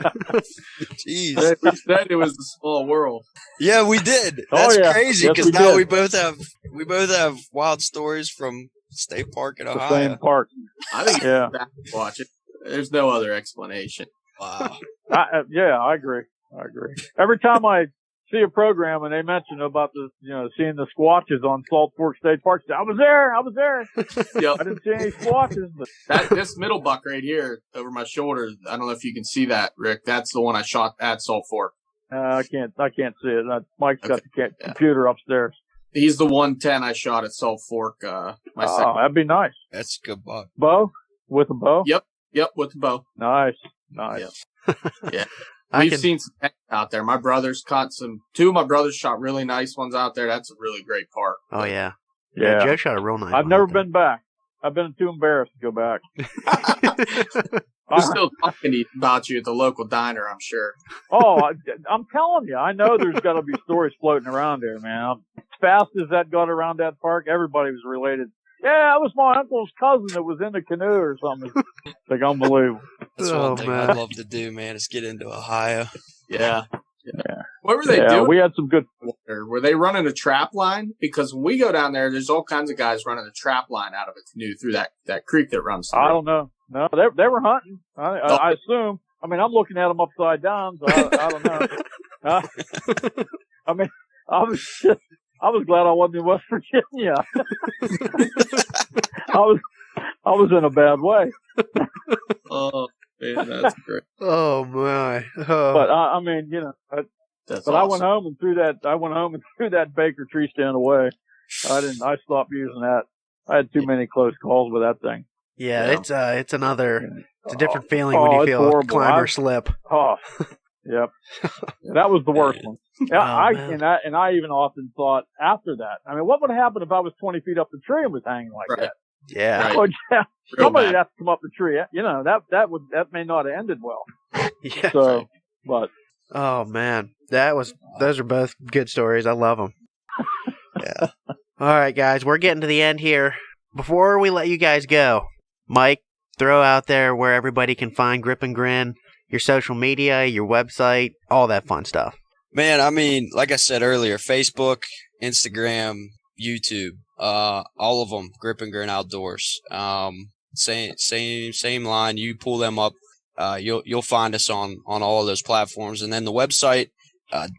jeez. We said it was a small world. Yeah, we did. That's crazy because now we both have wild stories from State Park in Ohio. The same park. I think watch it. There's no other explanation. Wow. I agree. Every time I see a program and they mention about seeing the squatches on Salt Fork State Park, I was there. Yep. I didn't see any squatches, but this middle buck right here over my shoulder, I don't know if you can see that, Rick. That's the one I shot at Salt Fork. I can't see it. Mike's got the computer upstairs. He's the 110 I shot at Salt Fork. That'd be nice. That's a good buck. Bow? With a bow? Yep, with the bow. Nice. Yep. Yeah. We've seen some out there. My brothers caught two of my brothers shot really nice ones out there. That's a really great park. Oh, yeah. Yeah. Joe shot a real nice one. I've never been back. I've been too embarrassed to go back. They're still talking about you at the local diner, I'm sure. I'm telling you, I know there's got to be stories floating around there, man. As fast as that got around that park, everybody was related. Yeah, that was my uncle's cousin that was in the canoe or something. It's like unbelievable. That's one thing I'd love to do, man, is get into Ohio. Yeah. What were they doing? We had some good. Were they running a trap line? Because when we go down there, there's all kinds of guys running a trap line out of a canoe through that creek that runs through. I don't know. No, they were hunting. I assume. I mean, I'm looking at them upside down, so I don't know. I mean, I was glad I wasn't in West Virginia. I was in a bad way. Oh, man, that's great. Oh my! But I mean, that's but awesome. I went home and threw that Baker tree stand away. I stopped using that. I had too many close calls with that thing. Yeah, it's a different feeling when you feel a climber slip. Oh, yep. That was the worst one. Yeah, I even often thought after that. I mean, what would happen if I was 20 feet up the tree and was hanging like that? Yeah. Right. Oh, yeah. Somebody would have to come up the tree. That may not have ended well. Yeah. So, but. Oh man, those are both good stories. I love them. Yeah. All right, guys, we're getting to the end here. Before we let you guys go, Mike, throw out there where everybody can find Grip and Grin, your social media, your website, all that fun stuff. Man, I mean, like I said earlier, Facebook, Instagram, YouTube, all of them, Grip and Grin Outdoors. Same line. You pull them up, you'll find us on all of those platforms. And then the website,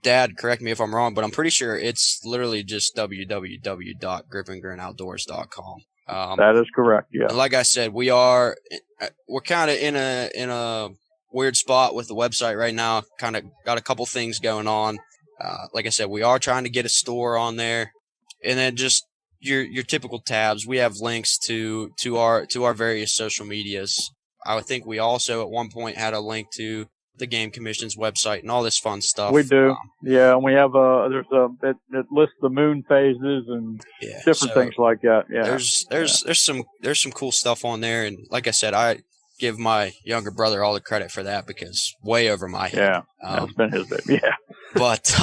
Dad, correct me if I'm wrong, but I'm pretty sure it's literally just www.gripandgrinoutdoors.com. That is correct. Yeah. And like I said, we're kind of in a weird spot with the website right now. Kind of got a couple things going on. Like I said, we are trying to get a store on there, and then just your typical tabs. We have links to our various social medias. I would think we also at one point had a link to the Game Commission's website and all this fun stuff. We do, yeah. And we have it lists the moon phases and different things like that. Yeah, there's some cool stuff on there, and like I said, I give my younger brother all the credit for that because way over my head. Yeah, that's been his baby. Yeah, but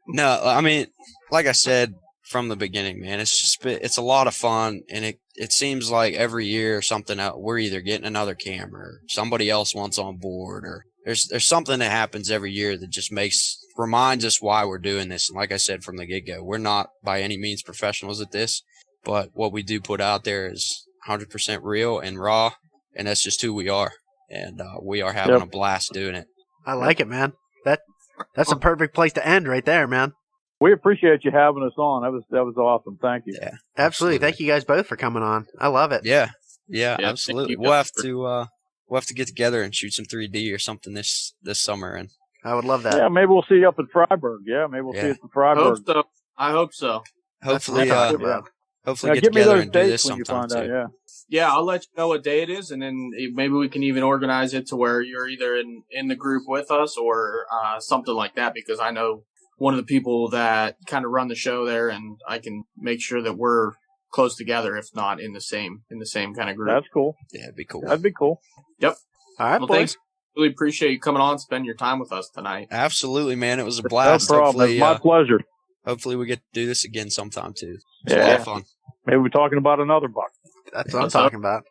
no, I mean, like I said from the beginning, man, it's a lot of fun, and it seems like every year or something out, we're either getting another camera, or somebody else wants on board, or there's something that happens every year that just reminds us why we're doing this. And like I said from the get-go, we're not by any means professionals at this, but what we do put out there is 100% real and raw, and that's just who we are. And we are having a blast doing it. I like it, man. That's a perfect place to end right there, man. We appreciate you having us on. That was awesome. Thank you. Yeah, absolutely. Thank you guys both for coming on. I love it. Yeah, absolutely. We'll have to get together and shoot some 3D or something this summer, and I would love that. Yeah, maybe we'll see you up at Freiburg. Yeah, maybe we'll see you at the Freiburg. I hope so. Hopefully get together and do this sometime too. Yeah, I'll let you know what day it is, and then maybe we can even organize it to where you're either in the group with us or something like that, because I know one of the people that kind of run the show there, and I can make sure that we're close together, if not in the same kind of group. That's cool. Yeah, it'd be cool. That'd be cool. Yep. All right, well, boys. thanks. Really appreciate you coming on, spending your time with us tonight. Absolutely, man. It was a blast. No problem. It's my pleasure. Hopefully we get to do this again sometime too. It's a lot of fun. Maybe we're talking about another buck. That's what I'm talking about.